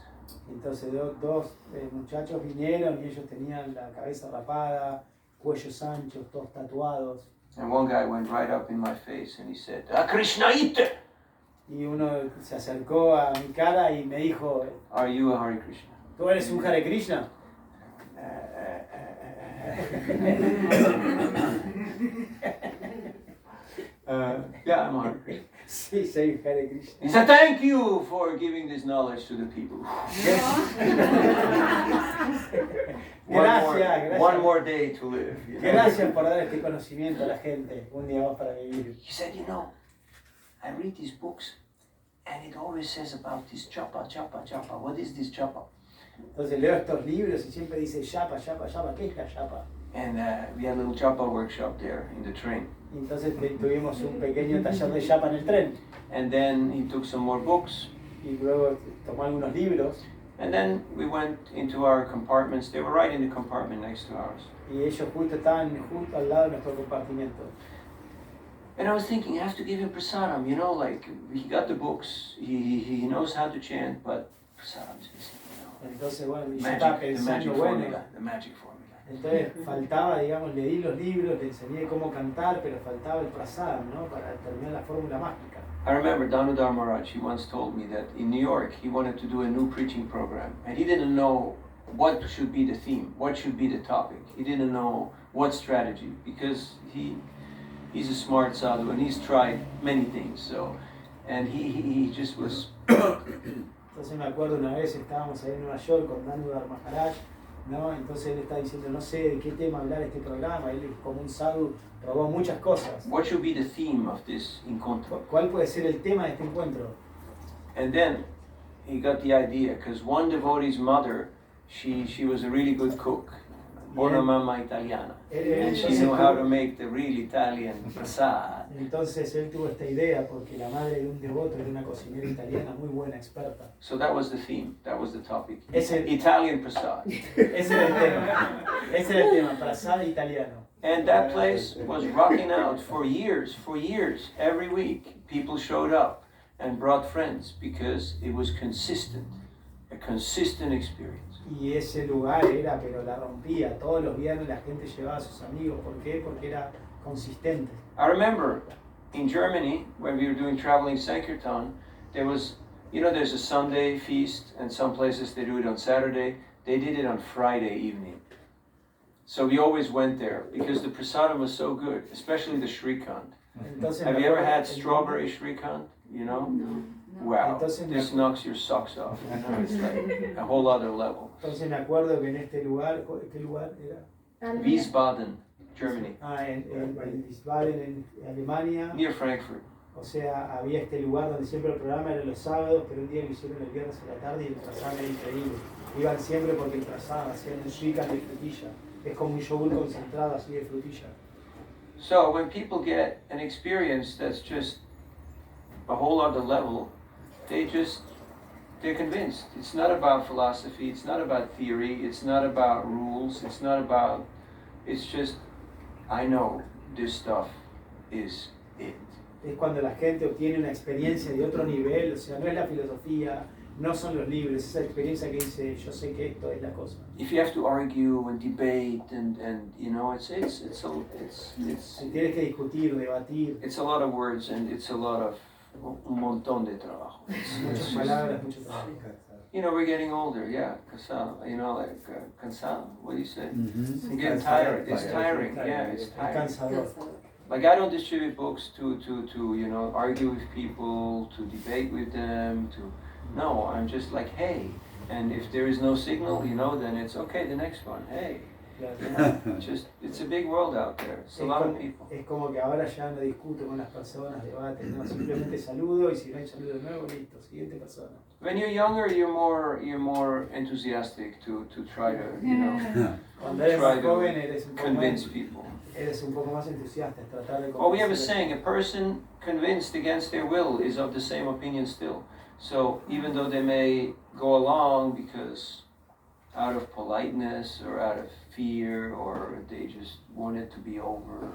Entonces dos muchachos vinieron y ellos tenían la cabeza rapada, cuellos anchos, todos tatuados. And one guy went right up in my face and he said, Krishnaite! Y uno se acercó a mi cara y me dijo, Are you a Hare Krishna? ¿tú eres un Hare Krishna? Yeah, I'm a Hare Krishna. Sí, soy Hare Krishna. He said, thank you for giving this knowledge to the people. Gracias. One more day to live. Gracias por dar este conocimiento a la gente. Un día más para vivir. He said, I read these books and it always says about this japa. What is this japa? Entonces leo estos libros y siempre dice yapa. ¿Qué es la yapa? And we had a little japa workshop there in the train. Y entonces tuvimos un pequeño taller de yapa en el tren. And then he took some more books. Y luego tomó algunos libros. And then we went into our compartments. They were right in the compartment next to ours. Y ellos estaban justo al lado de nuestro compartimento. And I was thinking, I have to give him prasadam, you know, like he got the books, he knows how to chant, but prasadam's missing, you know. Entonces, bueno, y yo estaba pensando, bueno, The magic formula. entonces faltaba, digamos, leí los libros, le enseñé cómo cantar, pero faltaba el prasadam, ¿no? Para terminar la fórmula mágica. I remember Damodar Maharaj, he once told me that in New York he wanted to do a new preaching program, and he didn't know what should be the theme, what should be the topic. He didn't know what strategy, because he's a smart sadhu and he's tried many things, so, and he just was. Entonces me acuerdo una vez estábamos ahí en Nueva York con Damodar Maharaj, ¿no? Entonces él está diciendo, no sé de qué tema hablar este programa, él como un sadhu probó muchas cosas. What should be the theme of this encontro? ¿Cuál puede ser el tema de este encuentro? And then he got the idea, because one devotee's mother, she was a really good cook, buona mamma italiana, and she knew how to make the real Italian prasad. Entonces él tuvo esta idea porque la madre de un devoto era una cocinera italiana muy buena, experta. So that was the theme, that was the topic. Ese- Italian prasad. Ese era el tema. Ese era el tema, prasad italiano. And that place was rocking out for years. Every week, people showed up and brought friends because it was consistent, a consistent experience. Y ese lugar era, pero la rompía. Todos los viernes la gente llevaba a sus amigos. ¿Por qué? Porque era consistente. I remember in Germany, when we were doing traveling Sankirtan, there was, you know, there's a Sunday feast, and some places they do it on Saturday. They did it on Friday evening. So we always went there because the prasadam was so good, especially the Shrikant. Entonces, Have me you ever acuerdo- had strawberry Shrikant? You know? No. Wow, Entonces me this knocks your socks off. You know, it's like a whole other level. Entonces me acuerdo que en este lugar, ¿qué lugar era? Wiesbaden, Germany, En Wiesbaden, en Alemania. near Frankfurt. O sea, había este lugar donde siempre el programa era los sábados, pero un día lo hicieron el viernes a la tarde y el prasadam era increíble. Iban siempre porque el prasadam hacían un shrikant de frutilla. Es como un yogur concentrado así de frutilla. So when people get an experience that's just a whole other level, they're convinced. It's not about philosophy, it's not about theory, it's not about rules, it's just, I know this stuff is it. Es cuando la gente obtiene una experiencia de otro nivel, o sea, no es la filosofía, no son los libros, esa experiencia que dice, yo sé que esto es la cosa. If you have to argue and debate and you know, Si tienes que discutir, debatir, it's a lot of words and it's a lot of un montón de trabajo. muchas palabras, mucho trabajo. You know, we're getting older, yeah, cansado, you know, like cansado, what do you say? Mm-hmm. I'm getting tired, it's tiring, yeah, it's Es tiring. cansador. Like I don't distribute books to you know, argue with people, to debate with them, no, I'm just like, hey, and if there is no signal, you know, then it's okay, the next one, hey. It's a big world out there, it's a lot of people. Es como que ahora ya no discuto con las personas, debate, no, simplemente saludo y si no hay saludo de nuevo, listo, siguiente persona. When you're younger, you're more enthusiastic to try to, you know, Cuando eres try más to joven convince people. eres un poco más entusiasta, es tratar de Oh, we have a convencer. saying, a person convinced against their will is of the same opinion still. So even though they may go along because out of politeness or out of fear or they just want it to be over,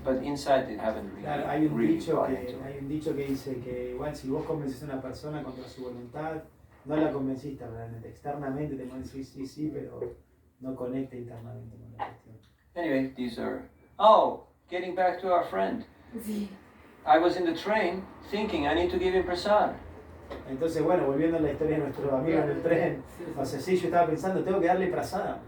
but inside they haven't Claro, hay really un bought into it. hay un dicho que dice que igual si vos convences a una persona contra su voluntad, no la convenciste realmente, externamente te pueden decir sí, pero no conecta internamente con la cuestión. Anyway, getting back to our friend. Sí. I was in the train thinking I need to give him prasad. Entonces, bueno, volviendo a la historia de nuestro amigo en el tren, o sea, sí, yo estaba pensando, tengo que darle prasadam.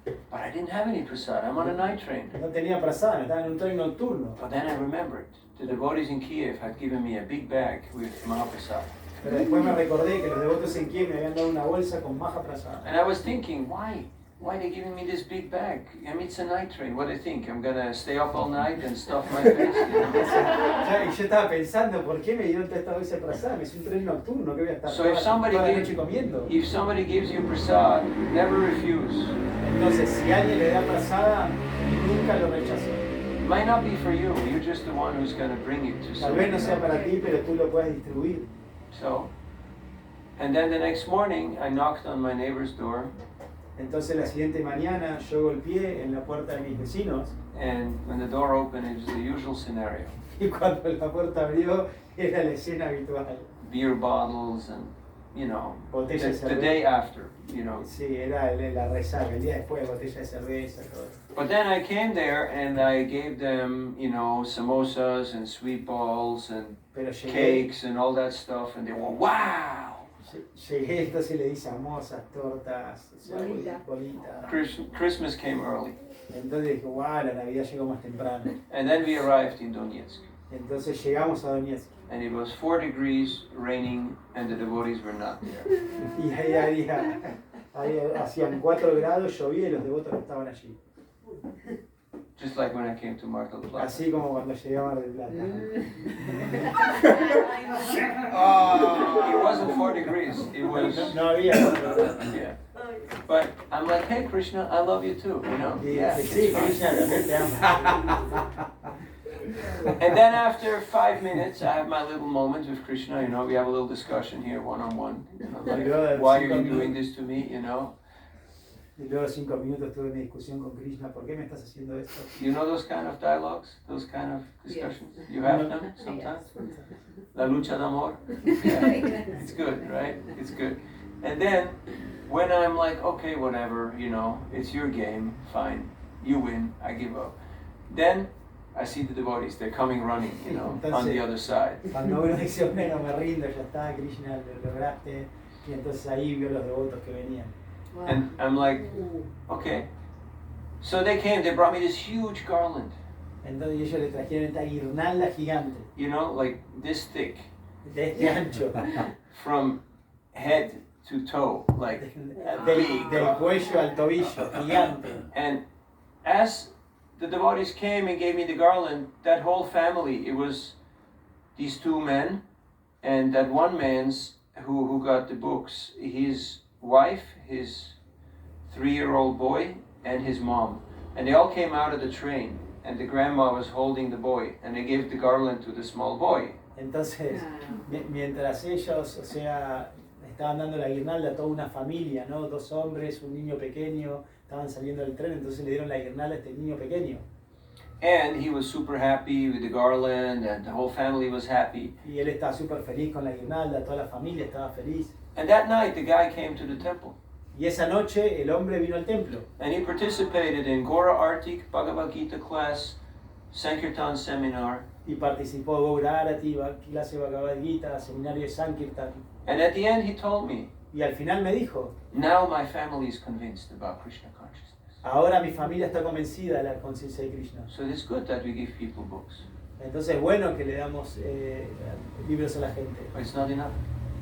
But I didn't have any prasad. I'm on a night train. No tenía prasadam, estaba en un tren nocturno. But then I remembered the devotees in Kiev had given me a big bag with Mahaprasad. Pero después me recordé que los devotos en Kiev me habían dado una bolsa con maja prasadam. And I was thinking, why? Why are they giving me this big bag? I mean, it's a night train. What do you think? I'm gonna stay up all night and stuff my face? You know? Y yo estaba pensando, ¿por qué me dieron toda esta bolsa de prasadam? Es un tren nocturno, que voy a estar So if somebody toda la gives- noche comiendo. If somebody gives you prasad, never refuse. Entonces, si alguien le da prasadam, nunca lo rechazo. It might not be for you. You're just the one who's gonna bring it to Tal vez no somebody sea else. para ti, pero tú lo puedes distribuir. So, and then the next morning, I knocked on my neighbor's door, Entonces la siguiente mañana yo golpeé en la puerta de mis vecinos and when the door opened, it was the usual scenario. y cuando la puerta abrió era la escena habitual. Beer bottles and, you know, Botellas de the cerveza. day after, you know. Sí, era la resaca, el día después, botella de cerveza, todo. But then I came there and I gave them, you know, samosas and sweet balls and Pero llegué, cakes and all that stuff, and they were, wow! llegué, entonces le di samosas, tortas, o sea, Bolita. bolitas. Christmas came early. Entonces dije, wow, la Navidad llegó más temprano. And then we arrived in Donetsk. Entonces llegamos a Donetsk And it was 4 degrees, raining, and the devotees were not there. y ahí hacían 4 grados, llovía y los devotos no estaban allí. Just like when I came to Mar del Plata. Así como cuando llegué a Mar del Plata. It wasn't 4 degrees, it was, No había 4 grados. yeah. But I'm like, hey Krishna, I love you too, you know? Y Yeah, dije, sí, it's fine. Krishna, también te amo. And then after 5 minutes, I have my little moment with Krishna, you know, we have a little discussion here, one-on-one. You know, like, why are you doing this to me, you know? Y luego 5 minutos tuve una discusión con Krishna, ¿por qué me estás haciendo esto? You know those kind of dialogues, those kind of discussions? You have them sometimes? La lucha de amor? Yeah. It's good, right? It's good. And then, when I'm like, okay, whatever, you know, it's your game, fine, you win, I give up. Then, I see the devotees, they're coming running, you know, on the other side. Cuando uno dice, bueno, me rindo, ya está, Krishna, lo lograste. Y entonces ahí vio los devotos que venían. Wow. And I'm like, okay. So they came, they brought me this huge garland, Entonces ellos le trajeron esta guirnalda gigante, you know, like this thick, de este ancho, from head to toe, like del cuello al tobillo, gigante. And as the devotees came and gave me the garland, that whole family, it was these 2 men, and that one man's who got the books, his wife, his 3-year-old boy, and his mom. And they all came out of the train, and the grandma was holding the boy, and they gave the garland to the small boy. Entonces, mientras ellos, o sea, estaban dando la guirnalda a toda una familia, ¿no? 2 hombres, un niño pequeño, estaban saliendo del tren, entonces le dieron la guirnalda a este niño pequeño. And he was super happy with the garland, and the whole family was happy. Y él estaba súper feliz con la guirnalda, toda la familia estaba feliz. And that night, the guy came to the temple. Y esa noche el hombre vino al templo And he participated in Gora Artik, Bhagavad Gita class, Sankirtan seminar. y participó de Gaura Arati, clase de Bhagavad Gita, seminario de Sankirtan. And at the end he told me, Y al final me dijo, now my family is convinced about Krishna consciousness. ahora mi familia está convencida de la conciencia de Krishna. So it's good that we give people books. Entonces es bueno que le damos libros a la gente, But it's not enough.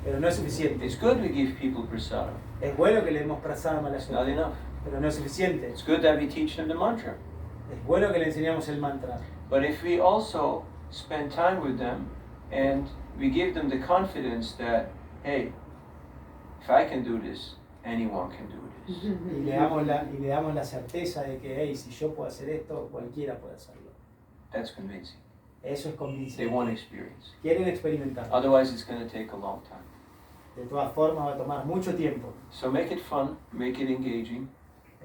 pero no es suficiente. It's good we give people prasada. Es bueno que le demos prasada a la It's not gente, enough. pero no es suficiente. It's good that we teach them the mantra. Es bueno que le enseñamos el mantra, But if we also spend time with them and we give them the confidence that, hey, if I can do this, anyone can do this. y le damos la certeza de que, hey, si yo puedo hacer esto, cualquiera puede hacerlo. That's convincing. Eso es They convincente. want experience. Quieren experimentar. Otherwise, it's going to take a long time. De todas formas va a tomar mucho tiempo. So make it fun, make it engaging,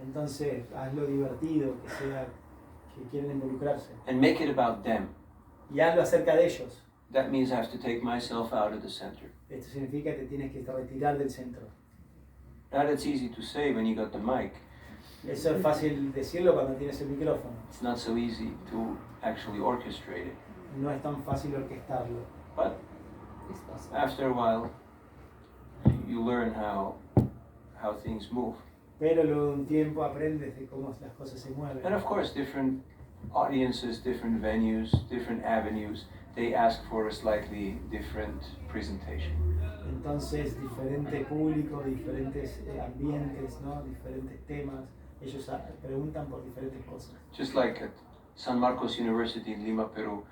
Entonces hazlo divertido, que sea que quieren involucrarse. and make it about them. Y hazlo acerca de ellos. That means I have to take myself out of the center. Esto significa que te tienes que retirar del centro. Now that's easy to say when you got the mic. Eso es fácil decirlo cuando tienes el micrófono. It's not so easy to actually orchestrate it. No es tan fácil orquestarlo. But Es posible. after a while, you learn how things move. Pero luego de un tiempo aprendes de cómo las cosas se mueven. And of course, different audiences, different venues, different avenues, they ask for a slightly different presentation. Entonces, diferente público, diferentes ambientes, ¿no? Diferentes temas. Ellos preguntan por diferentes cosas. Just like at San Marcos University in Lima, Peru,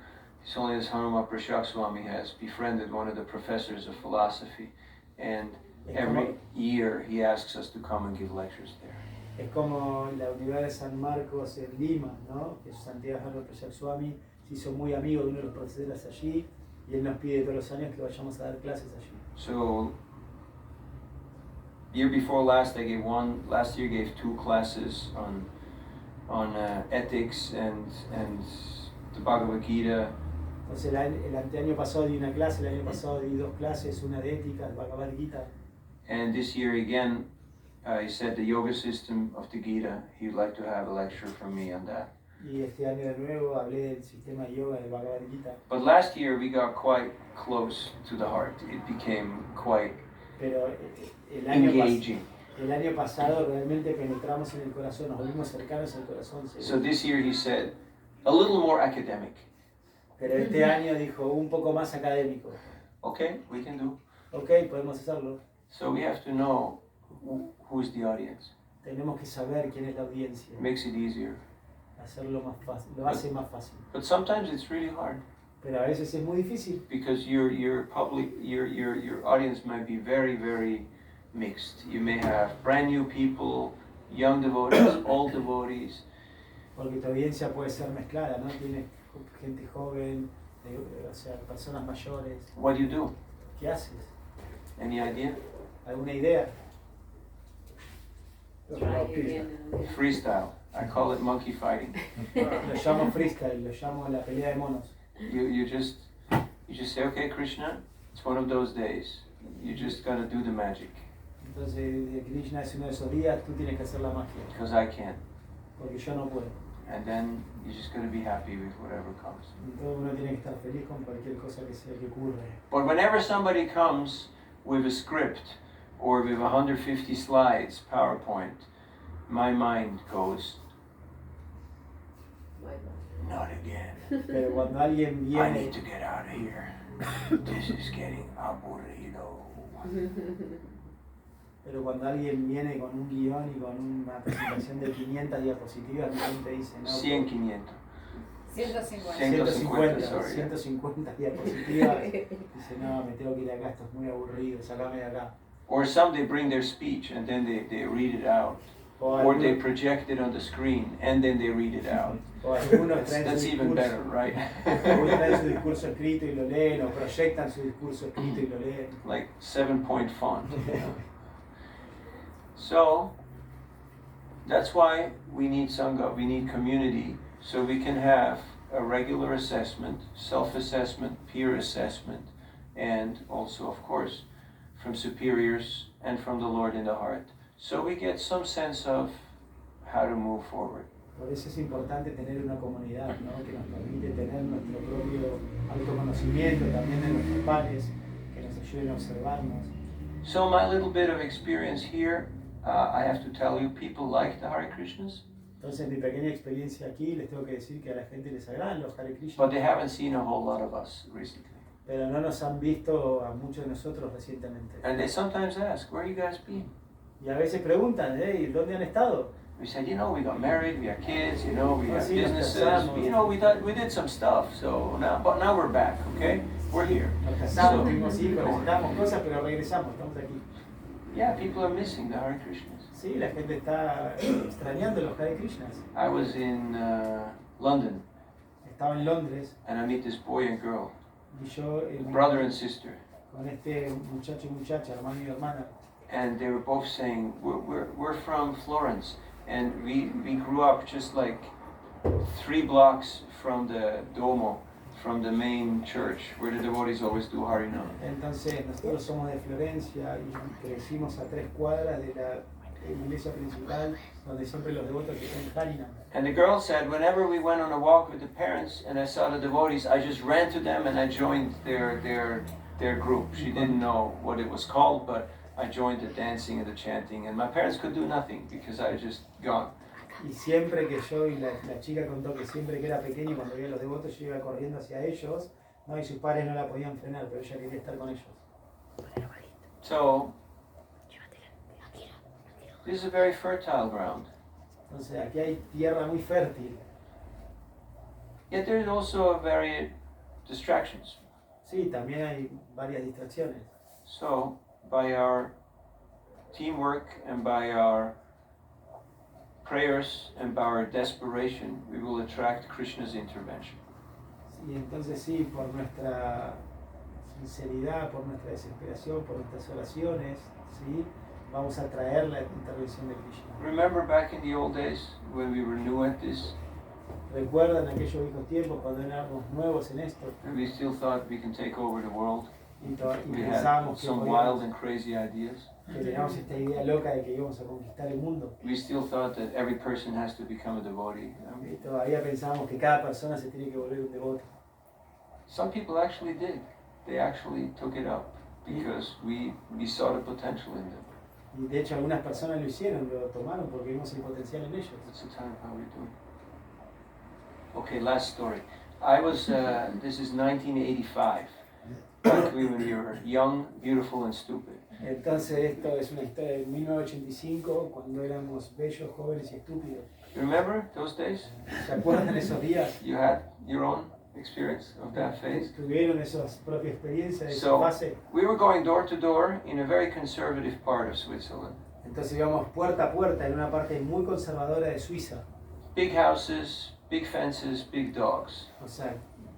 His Holiness Hanuma Prashak Swami has befriended one of the professors of philosophy, and every year he asks us to come and give lectures there. Es como la Universidad de San Marcos en Lima, ¿no? Que Santiago Prashak Swami se hizo muy amigo de uno de los profesores allí y él nos pide todos los años que vayamos a dar clases allí. So Year before last, I gave one. Last year, gave 2 classes on ethics and the Bhagavad Gita. Entonces el anteaño pasado di una clase, el año pasado di 2 clases, una de ética, el Bhagavad Gita. And this year again, he said the yoga system of the Gita. He'd like to have a lecture from me on that. Y este año de nuevo hablé del sistema de yoga del Bhagavad Gita. But last year we got quite close to the heart. It became quite Pero engaging. el año pasado realmente penetramos en el corazón, nos volvimos cercanos al corazón. So this year he said, a little more academic. Pero este año dijo un poco más académico. Okay, we can do. Ok, podemos hacerlo. So we have to know who is the audience. Tenemos que saber quién es la audiencia. It makes it easier. Hacerlo más fácil, lo hace más fácil. But sometimes it's really hard Pero a veces es muy difícil. because your audience might be very, very mixed. You may have brand new people, young devotees, old devotees. Porque tu audiencia puede ser mezclada, ¿no? Tienes gente joven, o sea, personas mayores. What do you do? ¿Qué haces? Any idea? ¿Alguna idea? Freestyle. I call it monkey fighting. Lo llamo freestyle, lo llamo la pelea de monos. You just say, okay, Krishna, it's one of those days. You just gotta do the magic Entonces, Krishna es uno de esos días, tú tienes que hacer la magia, because I can. porque yo no puedo. And then you just gotta be happy with whatever comes. Y todo uno tiene que estar feliz con cualquier cosa que sea que ocurra. But whenever somebody comes with a script or with 150 slides, PowerPoint, my mind goes, not again. Pero cuando alguien I viene, need to get out of here. This is getting aburrido. pero cuando alguien viene con un guión y con una presentación de 500 diapositivas, mi gente dice, no, 100, 500. 150. 150 diapositivas, dice, no, me tengo que ir acá, esto es muy aburrido, sacame de acá. Or some they bring their speech and then they read it out. O Or they algunos, project it on the screen and then they read it out. o algunos traen That's su even discurso, better, right? algunos traen su discurso escrito y lo leen, o proyectan su discurso escrito y lo leen. Like 7-point font. So that's why we need Sangha, we need community, so we can have a regular assessment, self-assessment, peer assessment, and also, of course, from superiors and from the Lord in the heart. So we get some sense of how to move forward. Por eso es importante tener una comunidad, ¿no? Que nos permite tener nuestro propio autoconocimiento también de nuestros pares, que nos ayuden a observarnos. So my little bit of experience here, I have to tell you, people like the Hare Krishnas, Entonces, mi pequeña experiencia aquí, les tengo que decir que a la gente les agradan los Hare Krishna, but they haven't seen a whole lot of us recently. pero no nos han visto a muchos de nosotros recientemente. And they sometimes ask, where you guys been? Y a veces preguntan, ¿y dónde han estado? We said, you know, we got married, we have kids, you know, we have Sí, nos businesses, casamos. you know, we did some stuff, so now we're back, okay? We're here. Nos casamos, So- tuvimos hijos, necesitamos cosas, pero regresamos, estamos aquí. Yeah, people are missing the Hare Krishnas. Sí, la gente está extrañando los Hare Krishnas. I was in London, Estaba en Londres and I meet this boy and girl, y yo brother and sister, con este muchacho y muchacha, hermano y hermana, and they were both saying, we're from Florence, and we grew up just like 3 blocks from the Duomo, from the main church, where the devotees always do Harinam. Entonces nosotros somos de Florencia y crecimos a 3 cuadras de la iglesia principal donde siempre los devotos que son Harinam. And the girl said, whenever we went on a walk with the parents and I saw the devotees, I just ran to them and I joined their group. She didn't know what it was called, but I joined the dancing and the chanting, and my parents could do nothing because I just gone. Y siempre que yo, y la chica contó que siempre que era pequeño, cuando veía a los devotos, yo iba corriendo hacia ellos, ¿no? Y sus padres no la podían frenar, pero ella quería estar con ellos. So, this is a very fertile ground. Entonces aquí hay tierra muy fértil. Yet there's also very distractions. Sí, también hay varias distracciones. So, by our teamwork and by our prayers and by our desperation, we will attract Krishna's intervention. Y entonces sí, por nuestra sinceridad, por nuestra desesperación, por nuestras oraciones, ¿sí? vamos a traer la intervención de Krishna. Remember back in the old days when we were new at this, ¿Recuerdan aquellos viejos tiempos cuando éramos nuevos en esto? and we still thought we can take over the world? Y We had pensábamos que, some wild and crazy ideas. teníamos esta idea loca de que íbamos a conquistar el mundo. We still thought that every person has to become a devotee. Y todavía pensábamos que cada persona se tiene que volver un devoto. Some people actually did. They actually took it up because we saw the potential in them. Y de hecho algunas personas lo hicieron, lo tomaron porque vimos el potencial en ellos. That's the time how we do it. Okay, last story. I was, this is 1985, back when we were young, beautiful, and stupid. Entonces esto es una historia de 1985, cuando éramos bellos, jóvenes y estúpidos. Remember those days? ¿Se acuerdan esos días? You had your own experience of that phase. Tuvieron esa propia experiencia de esa So, fase. we were going door to door in a very conservative part of Switzerland. Entonces íbamos puerta a puerta en una parte muy conservadora de Suiza. Big houses, big fences, big dogs. O sea,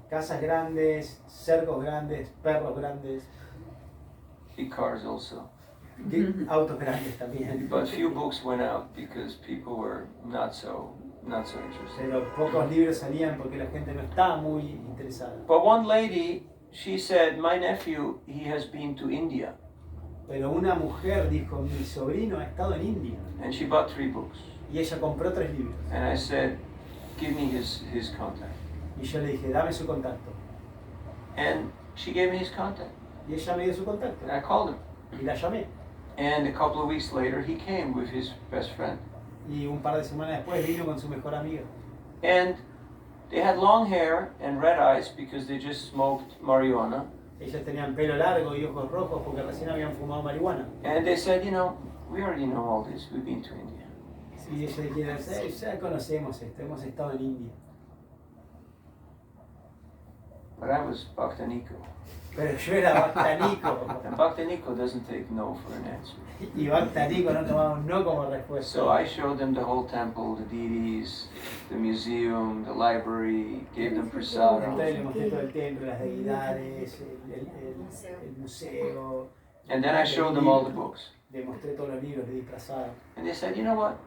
casas grandes, cercos grandes, perros grandes, Big cars also. autos grandes también. But few books went out because people were not so interested. Pero pocos libros salían porque la gente no estaba muy interesada. But one lady, she said, my nephew, he has been to India. Pero una mujer dijo, mi sobrino ha estado en India. And she bought 3 books. Y ella compró 3 libros. And I said, give me his contact. Y yo le dije, dame su contacto. And she gave me his contact. Y ella me dio su contacto. And I called him. Y la llamé. And a couple of weeks later, he came with his best friend. Y un par de semanas después vino con su mejor amiga. And they had long hair and red eyes because they just smoked marijuana. Ellos tenían pelo largo y ojos rojos porque recién habían fumado marihuana. And they said, you know, we already know all this. We've been to India. Y ellos dijeron, ya conocemos esto, hemos estado en India. But I was Bhaktaniko. Pero yo era Bhaktanico. And Bhaktaniko doesn't take no for an answer. Y Bhaktanico no tomaba un no como respuesta. So I showed them the whole temple, the deities, the museum, the library, gave them Entonces prasadam. le mostré todo el templo, las deidades, el museo. And then I showed them all the books. Le mostré todos los libros, le di prasadam. And they said, you know what?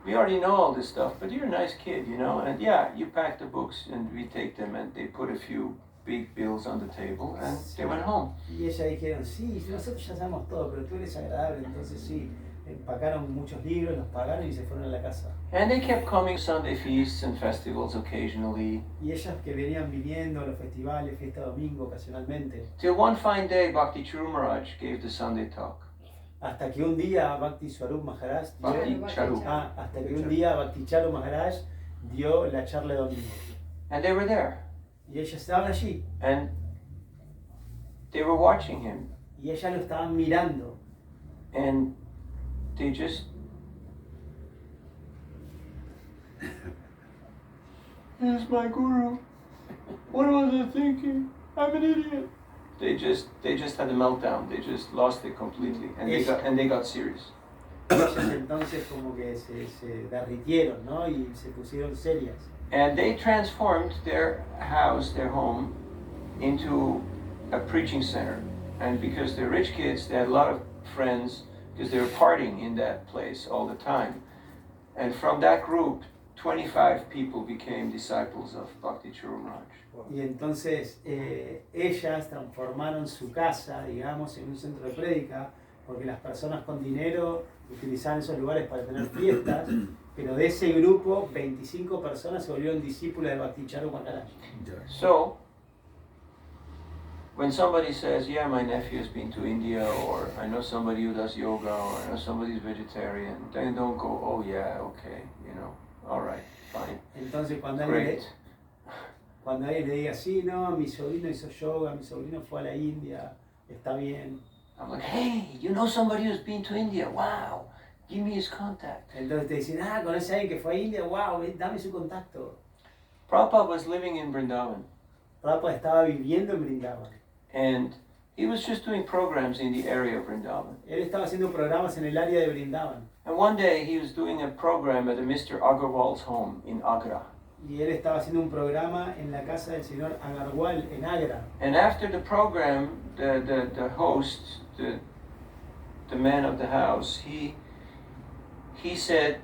We already know all this stuff, but you're a nice kid, you know? And yeah, you pack the books and we take them and they put a few big bills on the table and they went home. Y ellas dijeron, sí, nosotros ya sabemos todo, pero tú eres agradable, entonces sí. Empacaron muchos libros, los pagaron y se fueron a la casa. And they kept coming Sunday feasts and festivals occasionally. Y ellas que venían viniendo a los festivales, fiesta domingo ocasionalmente. Till one fine day, Bhakti Charu Maharaj gave the Sunday talk. Hasta que un día Bhakti Swarup Maharaj Bhakti Charu. hasta que un día Bhakti Charu Maharaj dio la charla de domingo. And they were there. Y ellas estaban allí. And they were watching him. Y ellas lo estaban mirando. And they just... Here's my guru. What was I thinking? I'm an idiot. They just had a meltdown. They just lost it completely. And they got serious. Ellas entonces como que se derritieron, ¿no? Y se pusieron serias. And they transformed their house, their home, into a preaching center. And because they're rich kids, they had a lot of friends because they were partying in that place all the time. And from that group, 25 people became disciples of Bhakti Charu Maharaj. Y entonces ellas transformaron su casa, digamos, en un centro de prédica, porque las personas con dinero utilizaban esos lugares para tener fiestas, pero de ese grupo, 25 personas se volvieron discípulos de Bhakti Charu Maharaj. So, when somebody says, yeah, my nephew has been to India, or I know somebody who does yoga, or I know somebody's vegetarian, then don't go, oh yeah, okay, you know, all right, fine, Entonces great. Cuando alguien le diga, sí, no, mi sobrino hizo yoga, mi sobrino fue a la India, está bien. I'm like, hey, you know somebody who's been to India? Wow, give me his contact. Entonces te dicen, ¿conoces a alguien que fue a India? Wow, dame su contacto. Prabhupada was living in Vrindavan, Prabhupada estaba viviendo en Vrindavan. and he was just doing programs in the area of Vrindavan. Él estaba haciendo programas en el área de Vrindavan. And one day he was doing a program at a Mr. Agarwal's home in Agra. Y él estaba haciendo un programa en la casa del señor Agarwal en Agra. And after the program, the host, the man of the house, he said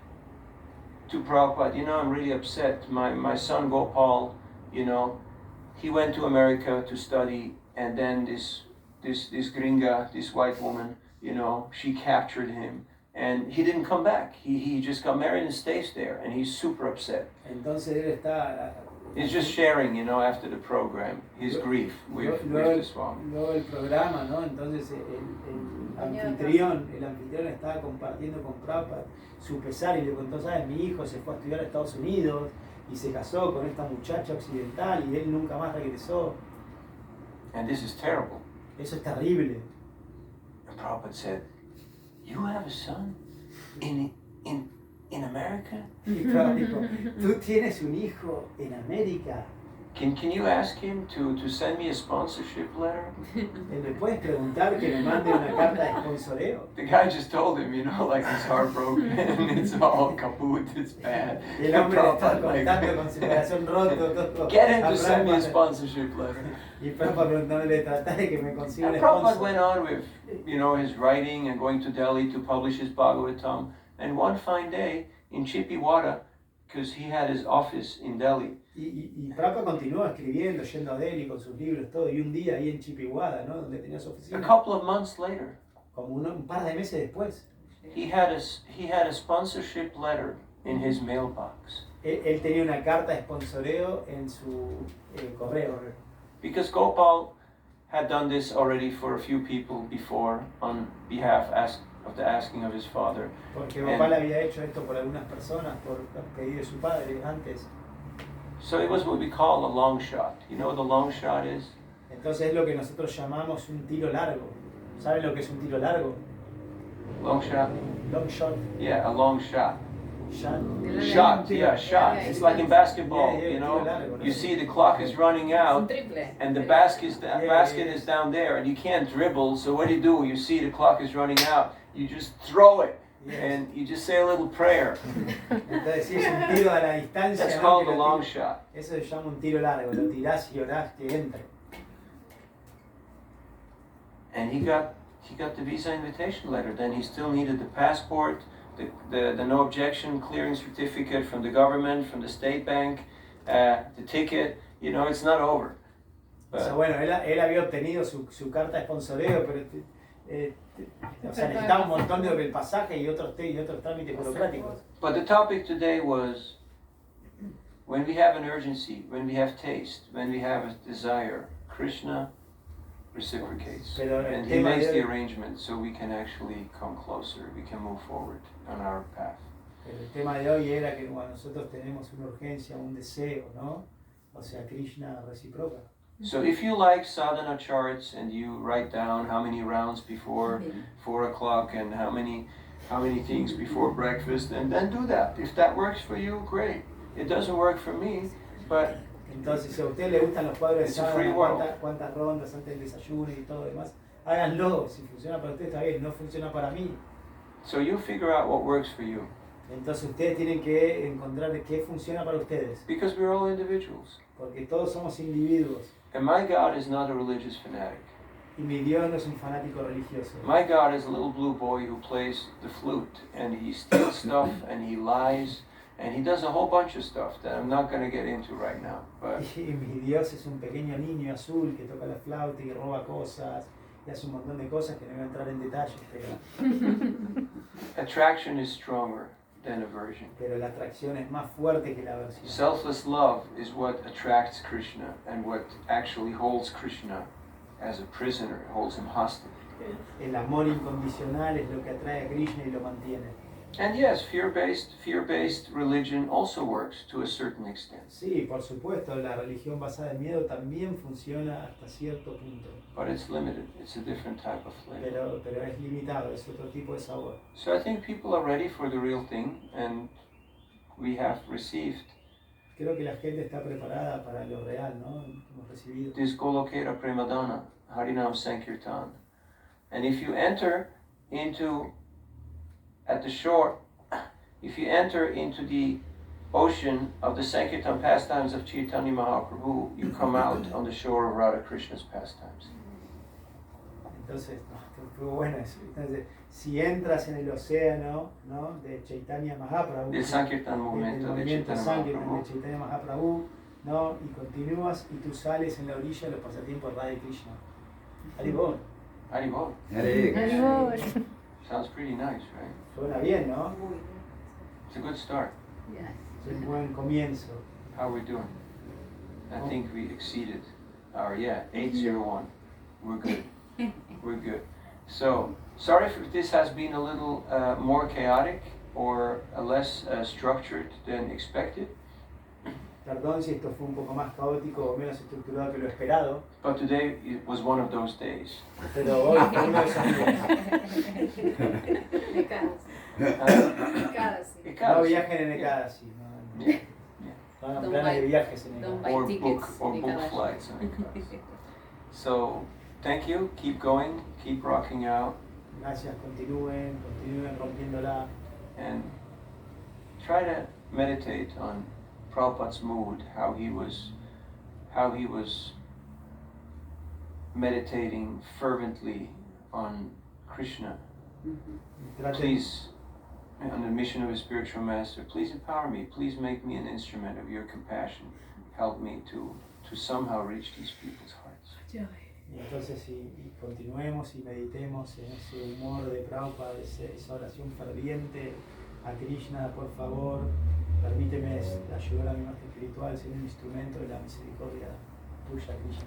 to Prabhupada, I'm really upset. My son Gopal, he went to America to study, and then this gringa, this white woman, she captured him, and he didn't come back. He just got married and stays there, and he's super upset. Entonces él está... He's just sharing, after the program, his grief with the Swami. Luego el programa, ¿no? Entonces el anfitrión estaba compartiendo con Prabhupada su pesar y le contó, ¿sabes? Mi hijo se fue a estudiar a Estados Unidos y se casó con esta muchacha occidental y él nunca más regresó. And this is terrible. Eso es terrible. And Prabhupada said, "You have a son in America?" Y Prabhupada dijo, ¿tú tienes un hijo en América? Can you ask him to send me a sponsorship letter? ¿Le puedes preguntar que me mande una carta de sponsoreo? The guy just told him, like he's heartbroken, it's all kaput, it's bad. El hombre le está contando con su corazón roto todo. Get him to send me a sponsorship letter. Y Prabhupada preguntándole, trata de que me consiga un And Prabhupada sponsor. went on with, his writing and going to Delhi to publish his Bhagavatam. And one fine day in Chippiwada, because he had his office in Delhi. Y Prabhupada continuó escribiendo, yendo a Delhi con sus libros, todo. Y un día ahí en Chippiwada, ¿no? Donde tenía su A oficina, couple of months later, como un par de meses después, he had a sponsorship letter in his mailbox. él tenía una carta de sponsoreo en su correo. Because Gopal had done this already for a few people before on behalf of the asking of his father. Porque Gopal había hecho esto por algunas personas, por pedido de su padre antes. So it was what we call a long shot. You know what a long shot is? Entonces es lo que nosotros llamamos un tiro largo. ¿Saben lo que es un tiro largo? Long shot? Long shot. Yeah, a long shot. Shot. Shot, yeah, shot. It's like in basketball, Yeah, You see the clock is running out, and the basket is down there, and you can't dribble. So what do? You see the clock is running out. You just throw it, and you just say a little prayer. Entonces sí, es un tiro a la distancia. That's ¿no? called Que a lo long tira- shot. Eso se llama un tiro largo. Lo tirás y orás que entre. And he got the visa invitation letter. Then he still needed the passport, the no objection clearing certificate from the government, from the state bank, the ticket. It's not over. O sea, bueno, él había obtenido su carta de sponsoreo, pero necesitaba un montón del pasaje y otros trámites burocráticos. But the topic today was when we have an urgency, when we have taste, when we have a desire, Krishna reciprocates. Pero And he makes the arrangement so we can actually come closer, we can move forward on our path. Pero el tema de hoy era que bueno, nosotros tenemos una urgencia, un deseo, ¿no? O sea, Krishna reciproca. So if you like sadhana charts and you write down how many rounds before 4 o'clock and how many things before breakfast, and then do that. If that works for you, great. It doesn't work for me, but Entonces, si a usted le gustan los cuadros de It's a free sábana, world. cuántas rondas antes del desayuno y todo lo demás, háganlo. Si funciona para usted, está bien. No funciona para mí. so you figure out what works for you. Entonces, ustedes tienen que encontrar qué funciona para ustedes. Because we're all individuals. Porque todos somos individuos. And my God is not a religious fanatic. Y mi Dios no es un fanático religioso. My God is a little blue boy who plays the flute and he steals stuff and he lies and he does a whole bunch of stuff that I'm not going to get into right now. But Y mi Dios es un pequeño niño azul que toca la flauta y roba cosas y hace un montón de cosas que no voy a entrar en detalles, attraction is stronger than aversion. pero la atracción es más fuerte que la aversión. Selfless love is what attracts Krishna and what actually holds Krishna as a prisoner, holds him hostage. El amor incondicional es lo que atrae a Krishna y lo mantiene. And yes, fear-based religion also works to a certain extent. Sí, por supuesto, la religión basada en miedo también funciona hasta cierto punto, But it's limited. It's a different type of flavor. pero es limitado, es otro tipo de sabor. So I think people are ready for the real thing, and we have received Creo que la gente está preparada para lo real, ¿no? Hemos recibido. this Golokera Premadana, Harinam Sankirtan. And if you enter into the ocean of the Sankirtan pastimes of Chaitanya Mahaprabhu, you come out on the shore of Radha Krishna's pastimes. Entonces, estuvo bueno eso. Entonces, si entras en el océano, ¿no?, de Chaitanya Mahaprabhu, del Sankirtan del movimiento de movimiento Chaitanya Sankirtan de Mahaprabhu. Chaitanya Mahaprabhu, ¿no?, y continúas y tú sales en la orilla de los pasatiempos de Radha Krishna. Haribol. Haribol. Haribol. Sounds pretty nice, right? Suena bien, ¿no? Muy bien. It's a good start. Yes. Es un buen comienzo. How are we doing? I think we exceeded our, 801. We're good. We're good. So, sorry if this has been a little more chaotic or less structured than expected. Perdón si esto fue un poco más caótico o menos estructurado que lo esperado, But today it was one of those days. pero hoy fue uno de esos días. De cada sí. De cada sí. No viajen en Ekadasi, no, Yeah. no hagan Don't planes de buy- viajes en don't Ekadasi. buy Or tickets book in Ekadashi. flights and Ekadasi. So, thank you. Keep going. Keep rocking out, Gracias, continúen rompiéndola. and try to meditate on Prabhupada's mood, how he was meditating fervently on Krishna. Traten, Please, on the mission of a spiritual master, please empower me. Please make me an instrument of your compassion. Help me to somehow reach these people's hearts. y entonces y continuemos y meditemos en ese humor de Prabhupada, esa oración ferviente a Krishna, por favor, permíteme ayudar a mi maestro espiritual, ser un instrumento de la misericordia tuya, Krishna.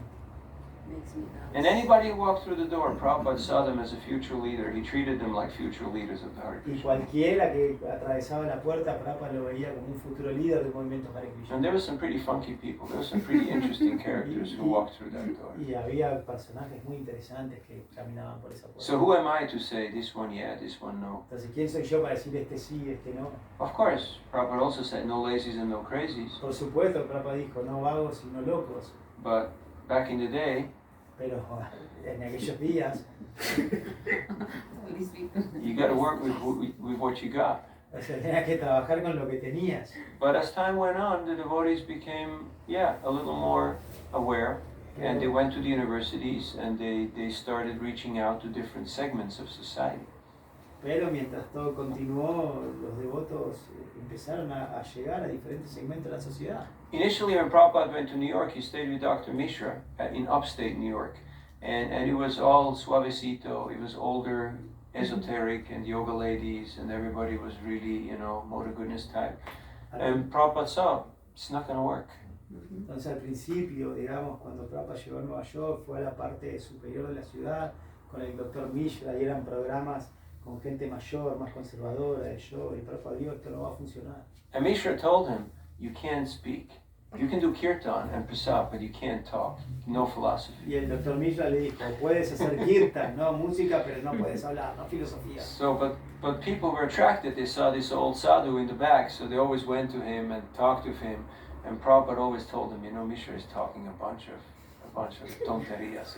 Makes me nervous. And anybody who walked through the door, Prabhupada saw them as a future leader. He treated them like future leaders of the Hare Y Krishna. cualquiera que atravesaba la puerta, Prabhupada lo veía como un futuro líder del movimiento Hare And Krishna. there were some pretty funky people. There were some pretty interesting characters who walked through that door. Y había personajes muy interesantes que caminaban por esa puerta. So who am I to say this one yeah, this one no? Entonces, ¿quién soy yo para decir este sí, este no? Of course, Prabhupada also said no lazies and no crazies. Por supuesto, Prabhupada dijo, no vagos sino locos. But back in the day, Pero en aquellos días, you got to work with what you got. o sea, tenías que trabajar con lo que tenías. But as time went on, the devotees became, a little more aware, and they went to the universities and they started reaching out to different segments of society. Pero mientras todo continuó, los devotos empezaron a llegar a diferentes segmentos de la sociedad. Initially, when Prabhupada went to New York, he stayed with Dr. Mishra in upstate New York. And it was all suavecito, it was older, esoteric, and yoga ladies, and everybody was really, mother goodness type. And Prabhupada saw, it's not going to work. Entonces al principio, digamos, cuando Prabhupada llegó a Nueva York, fue a la parte superior de la ciudad con el Dr. Mishra y eran programas con gente mayor, más conservadora de yoga, y Prabhupada dijo, esto no va a funcionar. And Mishra told him, you can't speak. You can do kirtan and prasad, but you can't talk. No philosophy. Y el Dr. Mishra le dijo, puedes hacer kirtan, no música, pero no puedes hablar, no filosofía. So, but people were attracted. They saw this old sadhu in the back, so they always went to him and talked with him. And Prabhupada always told them, Mishra is talking a bunch of tonterías.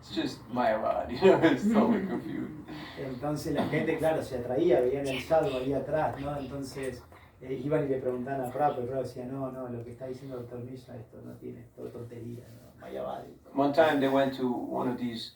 It's just Mayavad, it's totally confused. Entonces la gente, claro, se atraía, veían el sadhu ahí atrás, ¿no? Entonces iban y le preguntaban a Prabhupada, y Prabhupada decía, no, lo que está diciendo el Dr. Mishra, esto no tiene, es todo tontería, ¿no? Mayavadi. One time they went to one of these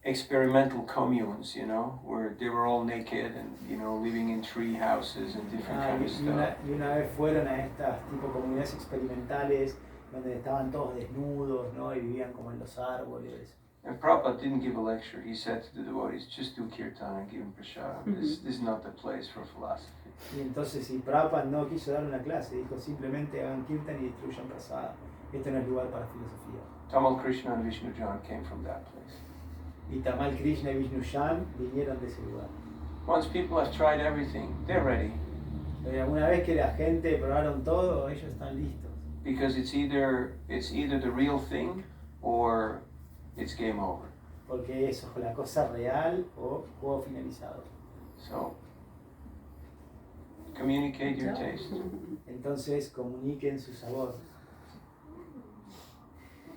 experimental communes, where they were all naked and, living in tree houses and different kind of stuff. Y una vez fueron a estas tipo comunidades experimentales donde estaban todos desnudos, ¿no? Y vivían como en los árboles. And Prabhupada didn't give a lecture. He said to the devotees, just do kirtan and give them prasadam. This is not the place for philosophy. Y entonces si Prabhupada no quiso dar una clase, dijo simplemente hagan kirtan y destruyan prasada. Este no es lugar para filosofía. Tamal Krishna and Vishnu Jan came from that place. Y Tamal Krishna y Vishnu Jan vinieron de ese lugar. Once people have tried everything, they're ready. Una vez que la gente probaron todo, ellos están listos. Because it's either the real thing or it's game over. Porque eso es la cosa real o juego finalizado. So communicate your taste. Entonces comuniquen su sabor.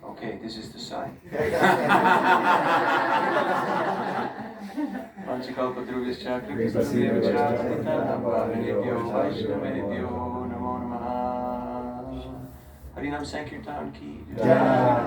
Okay, this is the sign. Panchakalpatrubhyascha Kripasya Vaishnavebhyo Vaishnavebhyo Namo Namaha. Harinam Sankirtan ki Jai.